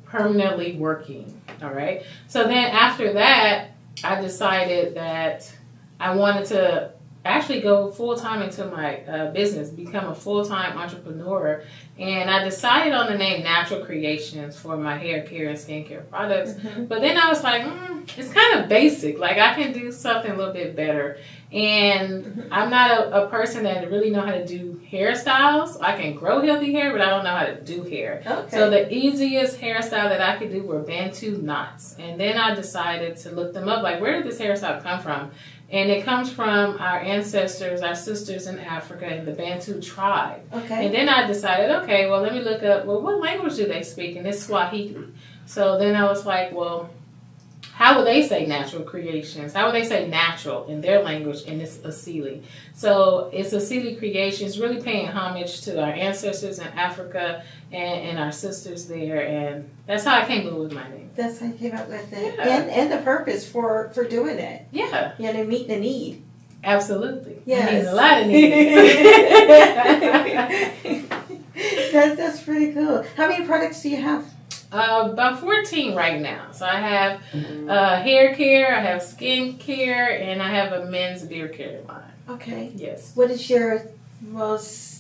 permanently working. All right. So then after that, I decided that I wanted to actually go full-time into my business, become a full-time entrepreneur. And I decided on the name Natural Creations for my hair care and skincare products. But then I was like, it's kind of basic. Like, I can do something a little bit better. And I'm not a person that really know how to do hairstyles. I can grow healthy hair, but I don't know how to do hair. Okay. So the easiest hairstyle that I could do were Bantu knots. And then I decided to look them up. Like, where did this hairstyle come from? And it comes from our ancestors, our sisters in Africa, in the Bantu tribe. Okay. And then I decided, okay, well, let me look up, well, what language do they speak? And it's Swahili. So then I was like, well, how would they say natural creations? How would they say natural in their language? And it's Asili. So it's Asili Creations, really paying homage to our ancestors in Africa and our sisters there. And that's how I came up with my name. That's how you came up with it. Yeah. And the purpose for doing it. Yeah. You know, meeting the need. Absolutely. Yes. It means a lot of needs. That's pretty cool. How many products do you have? About 14 right now. So I have hair care, I have skin care, and I have a men's beard care line. Okay. Yes. What is your most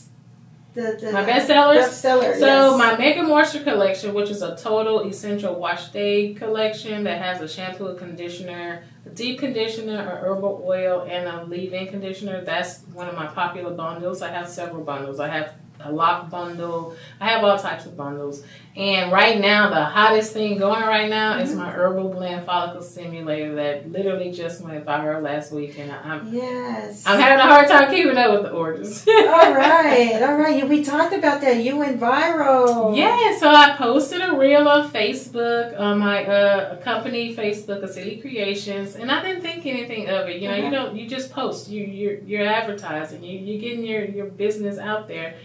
my bestsellers? Bestseller. So yes. my Mega Moisture collection, which is a total essential wash day collection that has a shampoo, a conditioner, a deep conditioner, a herbal oil, and a leave-in conditioner. That's one of my popular bundles. I have several bundles. I have a lock bundle. I have all types of bundles. And right now, the hottest thing going right now is my Herbal Blend Follicle Stimulator that literally just went viral last week. And I'm having a hard time keeping up with the orders. All right. We talked about that. You went viral. Yeah, so I posted a reel on Facebook on my company Facebook, Asili Creations, and I didn't think anything of it. You know, you just post. You're advertising. You're getting your business out there.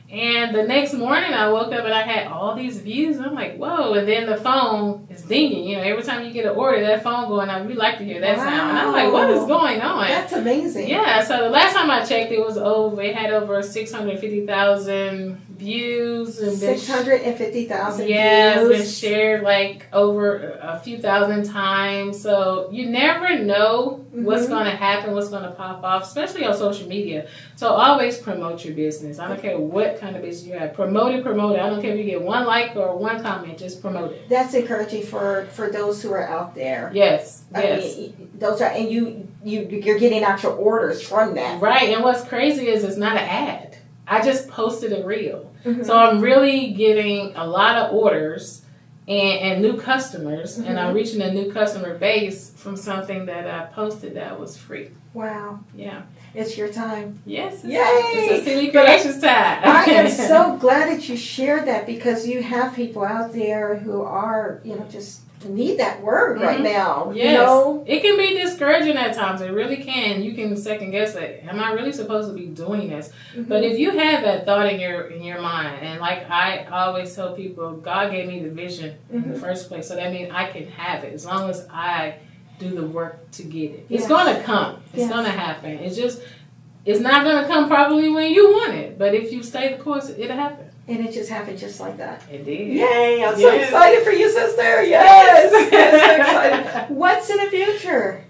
And the next morning I woke up and I had all these views. I'm like, whoa. And then the phone is dinging. You know, every time you get an order, that phone going out. We like to hear that sound. And I'm like, what is going on? That's amazing. Yeah, so the last time I checked, it had over 650,000 views. And 650,000 views. Yeah, it's been shared like over a few thousand times. So you never know what's going to happen, what's going to pop off, especially on social media. So always promote your business. I don't care what kind of business you have. Promote it. I don't care if you get one like or one comment. Just promote it. That's encouraging for those who are out there. Yes. I mean, those are, and you're getting actual orders from that. Right. And what's crazy is it's not an ad. I just posted a reel. So I'm really getting a lot of orders and new customers, and I'm reaching a new customer base from something that I posted that was free. Wow. Yeah. It's your time. Yes. Yay! It's Asili Creations time. I am so glad that you shared that, because you have people out there who are, just need that word right now. Yes. You know? It can be discouraging at times. It really can. You can second guess it. Am I really supposed to be doing this? But if you have that thought in your mind, and like I always tell people, God gave me the vision in the first place. So that means I can have it as long as I do the work to get it. It's going to come. It's going to happen. It's not going to come probably when you want it. But if you stay the course, it'll happen. And it just happened just like that. It did. Yay! I'm so excited for you, sister. Yes! I'm so excited. What's in the future?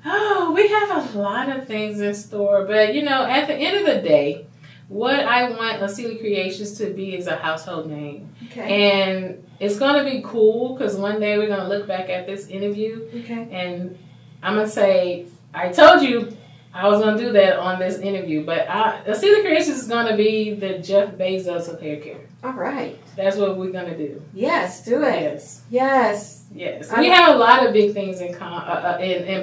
Oh, we have a lot of things in store. But, at the end of the day, what I want Asili Creations to be is a household name. Okay. And it's going to be cool, because one day we're going to look back at this interview. Okay. And I'm going to say, I told you I was going to do that on this interview, but Asili Creations is going to be the Jeff Bezos of hair care. All right. That's what we're going to do. Yes, do it. Yes. Yes. Yes. We have a lot of big things in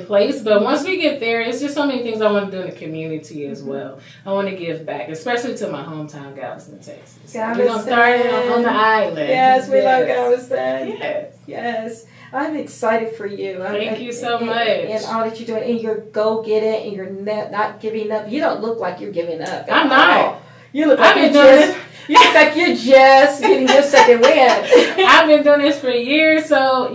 place, but once we get there, it's just so many things I want to do in the community as well. I want to give back, especially to my hometown, Galveston, Texas. Galveston. We're going to start it on the island. Yes, we love Galveston. Yes. Yes. I'm excited for you. Thank you so much. And all that you're doing, and you're go-get-it, and you're not giving up. You don't look like you're giving up. I'm not. You look like you look like you're just getting your second win. I've been doing this for years, so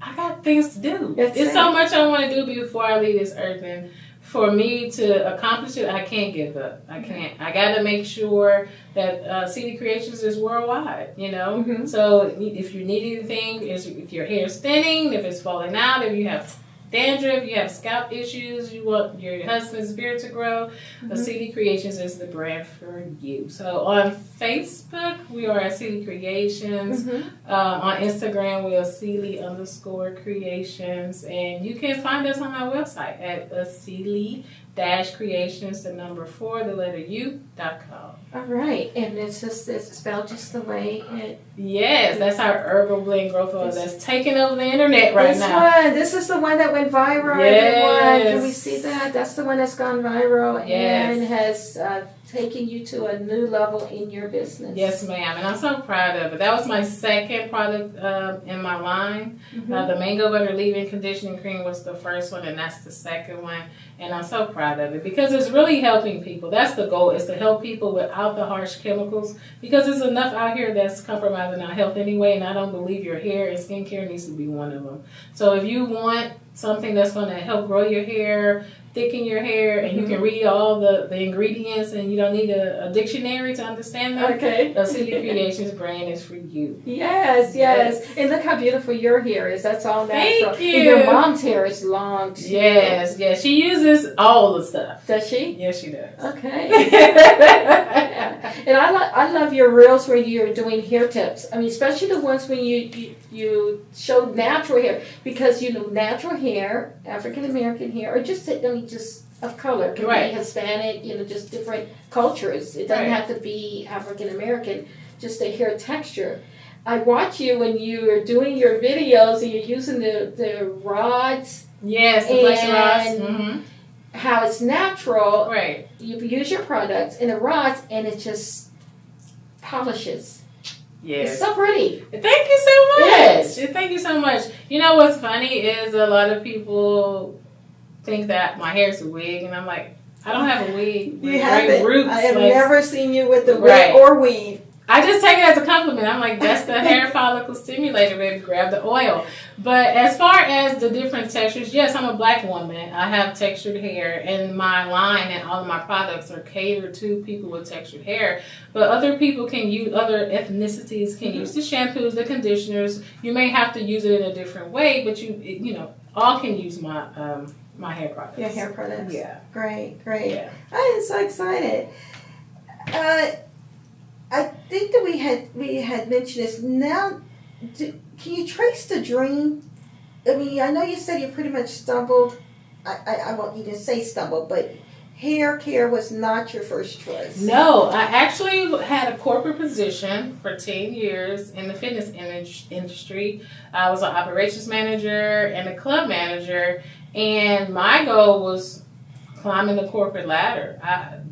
I got things to do. It's so much I want to do before I leave this earth, and for me to accomplish it, I can't give up. I can't. I got to make sure that Asili Creations is worldwide, you know? Mhm. So if you need anything, if your hair is thinning, if it's falling out, if you have dandruff, you have scalp issues, you want your husband's beard to grow, Asili Creations is the brand for you. So on Facebook, we are Asili Creations. On Instagram, we are Asili_Creations. And you can find us on our website at Asili-Creations, the number 4, the letter U.com. All right, and it's spelled just the way it. Yes, that's our herbal blend growth oil that's taking over the internet right now. This is the one that went viral. Yes. Everyone, can we see that? That's the one that's gone viral Yes. and has taken you to a new level in your business. Yes, ma'am, and I'm so proud of it. That was my second product in my line. The Mango Butter Leave-In Conditioning Cream was the first one, and that's the second one. And I'm so proud of it because it's really helping people. That's the goal, is to help people without the harsh chemicals, because there's enough out here that's compromising our health anyway, and I don't believe your hair and skincare needs to be one of them. So if you want something that's going to help grow your hair, thicken your hair, and you can read all the ingredients and you don't need a dictionary to understand them, Okay. the Asili Creations brand is for you. Yes. And look how beautiful your hair is. That's all natural. Thank you. And your mom's hair is long too. Yes, she uses all the stuff. Does she? Yes, she does. Okay. And I love your reels where you're doing hair tips. I mean, especially the ones when you show natural hair, because natural hair, African American hair, or just of color. It can Right. be Hispanic, just different cultures. It doesn't Right. have to be African American. Just the hair texture. I watch you when you are doing your videos and you're using the rods. Yes, the flex rods. And how it's natural. Right. You use your products in the rods and it just polishes. Yes. It's so pretty. Thank you so much. Yes. Thank you so much. You know what's funny is a lot of people think that my hair's a wig, and I'm like, I don't have a wig. You With have great it. roots. I have Like, never seen you with the Right. wig or weave. I just take it as a compliment. I'm like, that's the hair follicle stimulator, baby. Grab the oil. But as far as the different textures, yes, I'm a black woman. I have textured hair, and my line and all of my products are catered to people with textured hair. But other people can use, other ethnicities can use the shampoos, the conditioners. You may have to use it in a different way, but all can use my my hair products. Your hair products. Yeah. Great. Yeah. I am so excited. I think that we had mentioned this. Now, can you trace the dream? I mean, I know you said you pretty much stumbled. I won't even say stumbled, but hair care was not your first choice. No, I actually had a corporate position for 10 years in the fitness industry. I was an operations manager and a club manager, and my goal was climbing the corporate ladder.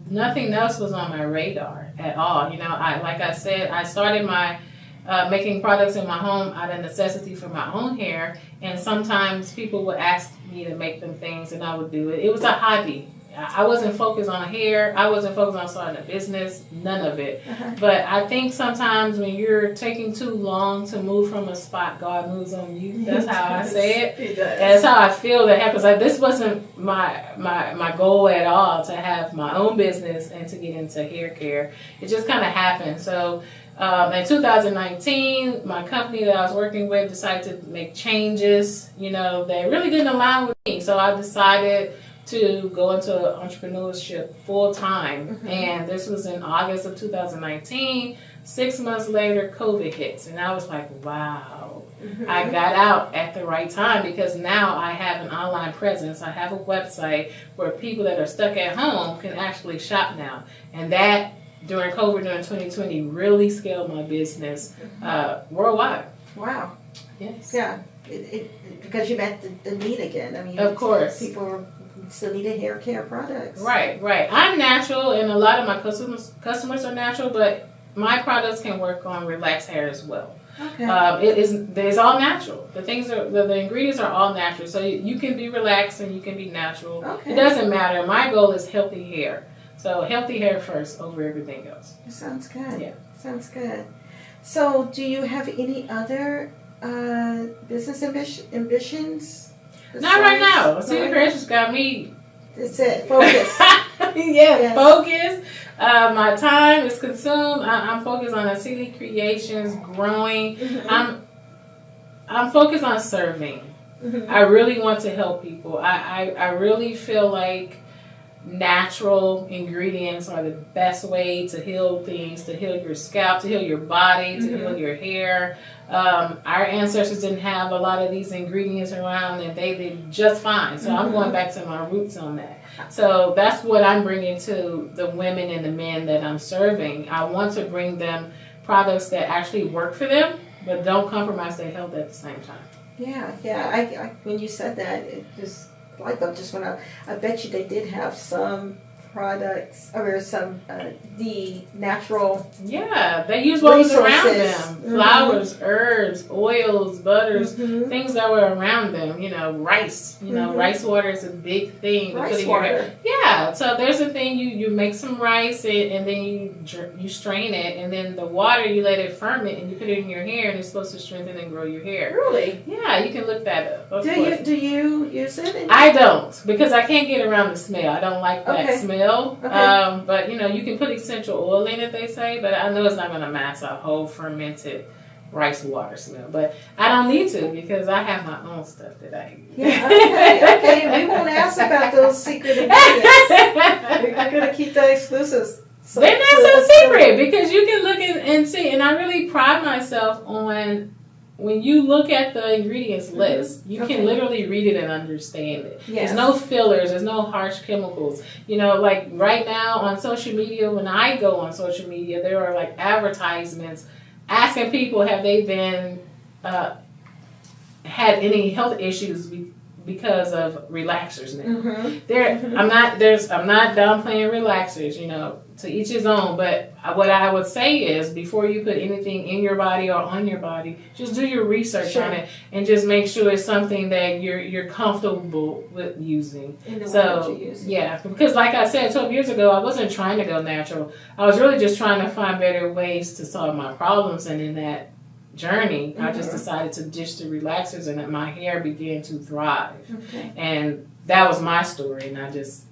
Nothing else was on my radar at all. Like I said, I started my making products in my home out of necessity for my own hair, and sometimes people would ask me to make them things, and I would do it. It was a hobby. I wasn't focused on hair. I wasn't focused on starting a business. None of it. But I think sometimes when you're taking too long to move from a spot, God moves on you. That's how I say it. He does. That's how I feel that happens. Like, this wasn't my goal at all, to have my own business and to get into hair care. It just kind of happened. So in 2019, my company that I was working with decided to make changes, that really didn't align with me. So I decided to go into entrepreneurship full time. And this was in August of 2019. 6 months later, COVID hits. And I was like, wow, I got out at the right time, because now I have an online presence. I have a website where people that are stuck at home can actually shop now. And that, during COVID, during 2020, really scaled my business worldwide. Wow. Yes. Yeah. Because you met the need again. I mean, Of course. people still needed hair care products. Right. I'm natural, and a lot of my customers are natural, but my products can work on relaxed hair as well. Okay. It's all natural. The ingredients are all natural, so you can be relaxed and you can be natural. Okay. It doesn't matter. My goal is healthy hair, so healthy hair first over everything else. Sounds good. Yeah. Sounds good. So, do you have any other business ambitions? Not right now. besides- Asili Creations got me It's it. Focus. Focus. My time is consumed. I'm focused on Asili Creations, growing. Mm-hmm. I'm focused on serving. Mm-hmm. I really want to help people. I really feel like natural ingredients are the best way to heal things, to heal your scalp, to heal your body, to heal your hair. Our ancestors didn't have a lot of these ingredients around, and they did just fine. So I'm going back to my roots on that. So that's what I'm bringing to the women and the men that I'm serving. I want to bring them products that actually work for them, but don't compromise their health at the same time. Yeah. I when you said that, it just light bulb just went up. I bet you they did have some products or some the natural. Yeah, they use what was around resources. them: flowers, herbs, oils, butters, things that were around them. You know, rice. You know, rice water is a big thing. To Rice put in water. Your hair. Yeah, so there's a thing you make some rice and then you strain it, and then the water you let it ferment and you put it in your hair, and it's supposed to strengthen and grow your hair. Really? Yeah, you can look that up. Of course. Do you use it? I don't, because I can't get around the smell. I don't like that Okay. smell. Okay. But you know, you can put essential oil in it, they say, but I know it's not going to mask a whole fermented rice water smell. But I don't need to, because I have my own stuff that I use. Yeah, okay. We won't ask about those secret ingredients. We're going to keep that exclusive. So, They're not so secret, because you can look and see, and I really pride myself on when you look at the ingredients list, you can literally read it and understand it. Yes. There's no fillers, there's no harsh chemicals. You know, like right now on social media, when I go on social media, there are like advertisements asking people, have they been had any health issues because of relaxers now. I'm not downplaying relaxers, you know, to each his own, but what I would say is, before you put anything in your body or on your body, just do your research on it and just make sure it's something that you're comfortable with using. So yeah, because like I said 12 years ago, I wasn't trying to go natural. I was really just trying to find better ways to solve my problems, and in that journey, I just decided to ditch the relaxers, and that my hair began to thrive. And that was my story, and I just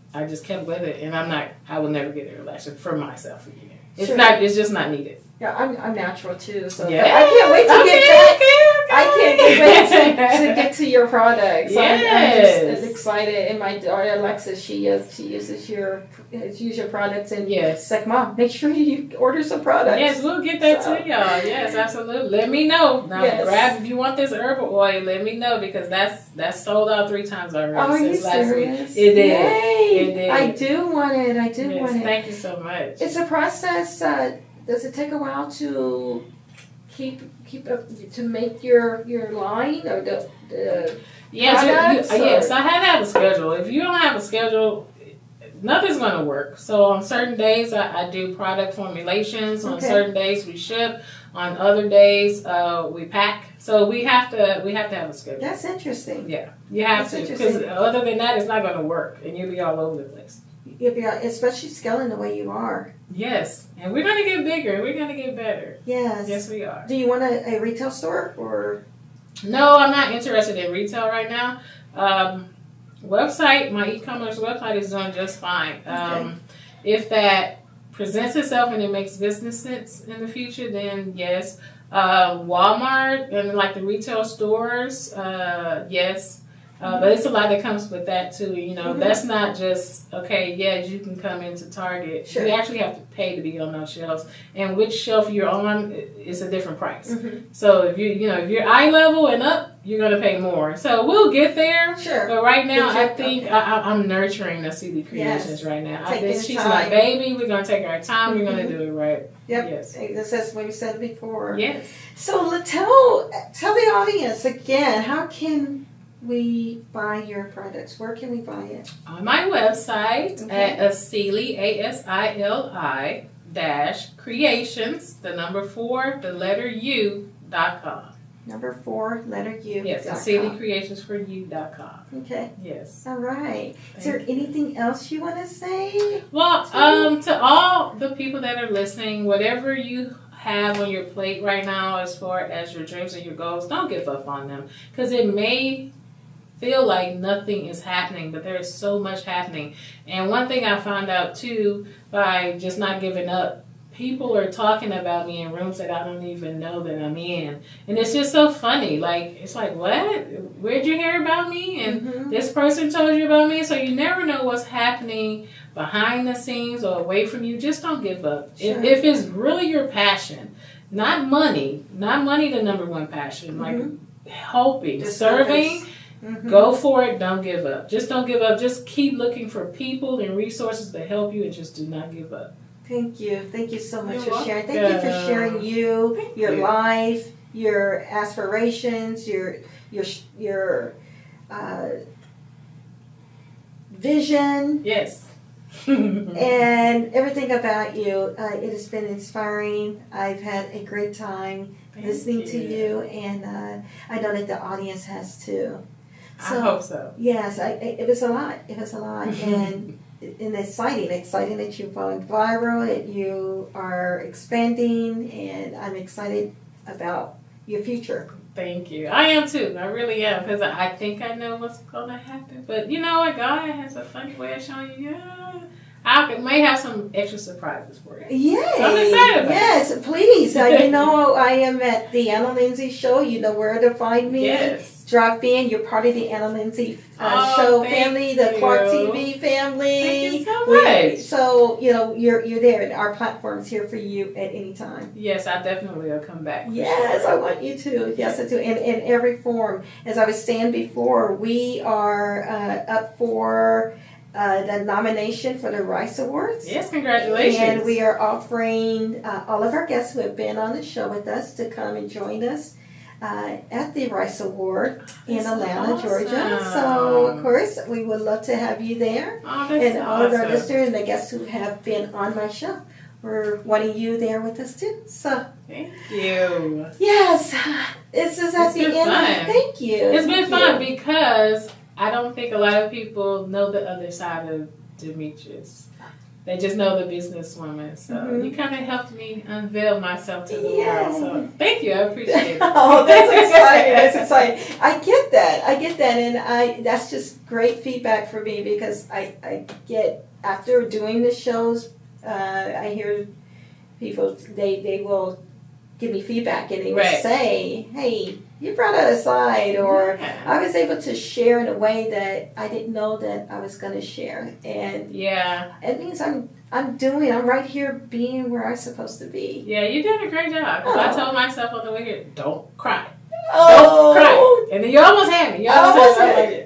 kept with it, and I will never get a relaxer for myself again. It's just not needed. Yeah, I'm natural too, so Yeah. I can't wait to get back. I can't wait to get to your products. I'm just excited. And my daughter Alexis, she uses your products, and it's like, Mom, make sure you order some products. Yes, we'll get that to y'all. Yes, absolutely. Let me know. Now, grab, if you want this herbal oil, let me know, because that's sold out 3 times already. Are you since last serious? week. It did. Yay. It did. I do want it. I do want it. Thank you so much. It's a process. Does it take a while to keep up, to make your line, or the products, yes, I had to have a schedule. If you don't have a schedule, nothing's going to work. So on certain days, I do product formulations. On certain days, we ship. On other days, we pack. So we have to have a schedule. That's interesting. Yeah, you have to, because other than that, it's not going to work, and you'll be all over the place. You'll be, especially scaling the way you are. Yes, and we're going to get bigger. We're going to get better. Yes, we are. Do you want a retail store, or? No, I'm not interested in retail right now. Website, my e-commerce website is doing just fine. If that presents itself and it makes business sense in the future, then yes. Walmart and like the retail stores, yes. But it's a lot that comes with that too. You know, that's not just, you can come into Target. You actually have to pay to be on those shelves. And which shelf you're on is a different price. So if you're eye level and up, you're going to pay more. So we'll get there. Sure. But right now, I think I'm nurturing Asili Creations right now. She's my baby. We're going to take our time. We're going to do it right. Yep. Yes. This is what you said before. Yes. So tell the audience again, how can we buy your products? Where can we buy it? On my website at Asili, ASILI -creations, the number 4, the letter U.com. Number 4, letter U. Yes, Asili Creations for you.com. Okay. Yes. All right. Is there anything else you want to say? Well, to all the people that are listening, whatever you have on your plate right now as far as your dreams and your goals, don't give up on them, because it may feel like nothing is happening, but there is so much happening. And one thing I found out too, by just not giving up, people are talking about me in rooms that I don't even know that I'm in. And it's just so funny. Like, it's like, what? Where'd you hear about me? And this person told you about me? So you never know what's happening behind the scenes or away from you. Just don't give up. Sure. If it's really your passion, not money the number one passion, like helping, Just serving, go for it. Don't give up. Just don't give up. Just keep looking for people and resources to help you, and just do not give up. Thank you. Thank you so much You're for sharing. welcome. Thank you for sharing your you. life, your aspirations, your vision, Yes. and everything about you. It has been inspiring. I've had a great time listening to you, and I know that the audience has too. I hope so. Yes, it was a lot. It was a lot, and exciting that you've gone viral, that you are expanding, and I'm excited about your future. Thank you. I am too. I really am, because I think I know what's going to happen. But you know what? God has a funny way of showing you. Yeah, I may have some extra surprises for you. Yay! So I'm excited about Yes, please. You know, I am at the Anna Linzie Show. You know where to find me. Yes. Drop in. You're part of the Anna Linzie Oh, show thank family, the you. Clark TV family. Thank you so much. So, you know, you're there, and our platform's here for you at any time. Yes, I definitely will come back. Yes, sure. I want you to. Yes, I do. In every form. As I was saying before, we are up for the nomination for the Rice Awards. Yes, congratulations. And we are offering all of our guests who have been on the show with us to come and join us at the Rice Award in That's Atlanta, awesome. Georgia. So, of course, we would love to have you there. Oh, that's And all of our awesome. listeners and the guests who have been on my show. We're wanting you there with us too. So, Thank you. yes, this is at It's the been end. fun. Thank you. It's been Thank fun you. because I don't think a lot of people know the other side of Demetrius. They just know the businesswoman. So you kind of helped me unveil myself to the world. So thank you. I appreciate it. Oh, that's exciting. That's exciting. I get that. And that's just great feedback for me, because I get, after doing the shows, I hear people, they will give me feedback, and they will Right. say, hey, you brought that aside, or Yeah. I was able to share in a way that I didn't know that I was going to share. And Yeah. it means I'm right here being where I'm supposed to be. Yeah, you did a great job. 'Cause I Oh. told myself on the way here, don't cry. Oh, Don't cry. And then you almost had me. You I almost had had me.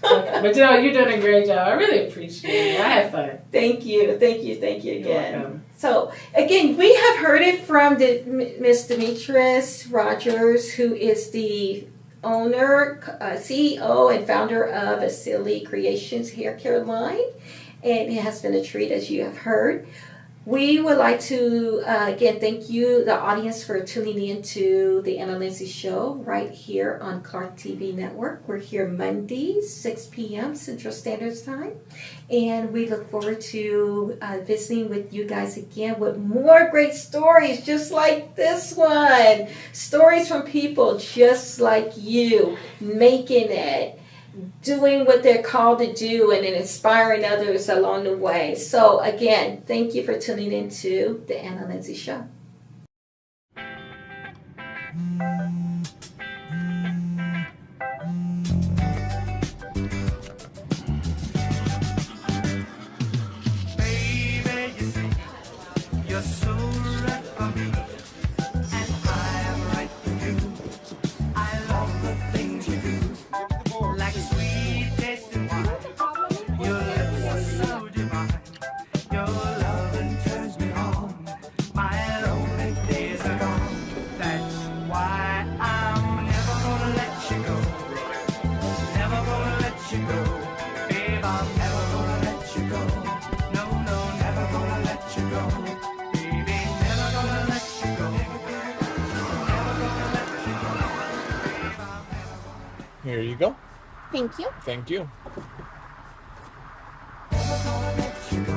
Okay. But you know, you're doing a great job. I really appreciate it. I had fun. Thank you You're again. welcome. So again, we have heard it from Miss Demetrius Rogers, who is the owner, CEO, and founder of Asili Creations Hair Care line, and it has been a treat, as you have heard. We would like to, again, thank you, the audience, for tuning in to the Anna Linzie Show right here on Clark TV Network. We're here Mondays, 6 p.m. Central Standard Time. And we look forward to visiting with you guys again with more great stories just like this one. Stories from people just like you, making it, doing what they're called to do, and then inspiring others along the way. So again, thank you for tuning in to the Anna Linzie Show. Baby, you see, you're so right for me, and I am right for you. I love the things you do, like sweet tasting wine. Your lips are so divine. Your loving turns me on. My lonely days are gone. That's why I'm never gonna let you go. Never gonna let you go. Babe, I'm never gonna let you go. No, no, never gonna let you go. Baby, never gonna let you go. Never gonna let you go. Babe, I'm never gonna. Here you go. Thank you. Thank you. Never gonna let you go.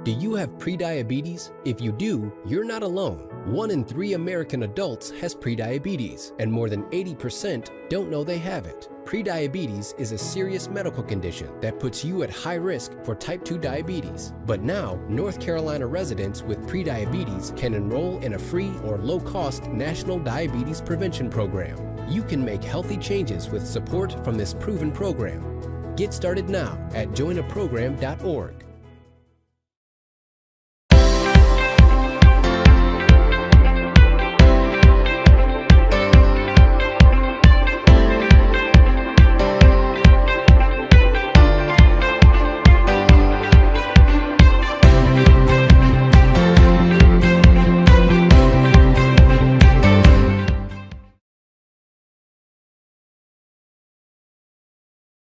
Do you have prediabetes? If you do, you're not alone. 1 in 3 American adults has prediabetes, and more than 80% don't know they have it. Prediabetes is a serious medical condition that puts you at high risk for type 2 diabetes. But now, North Carolina residents with prediabetes can enroll in a free or low-cost national diabetes prevention program. You can make healthy changes with support from this proven program. Get started now at joinaprogram.org.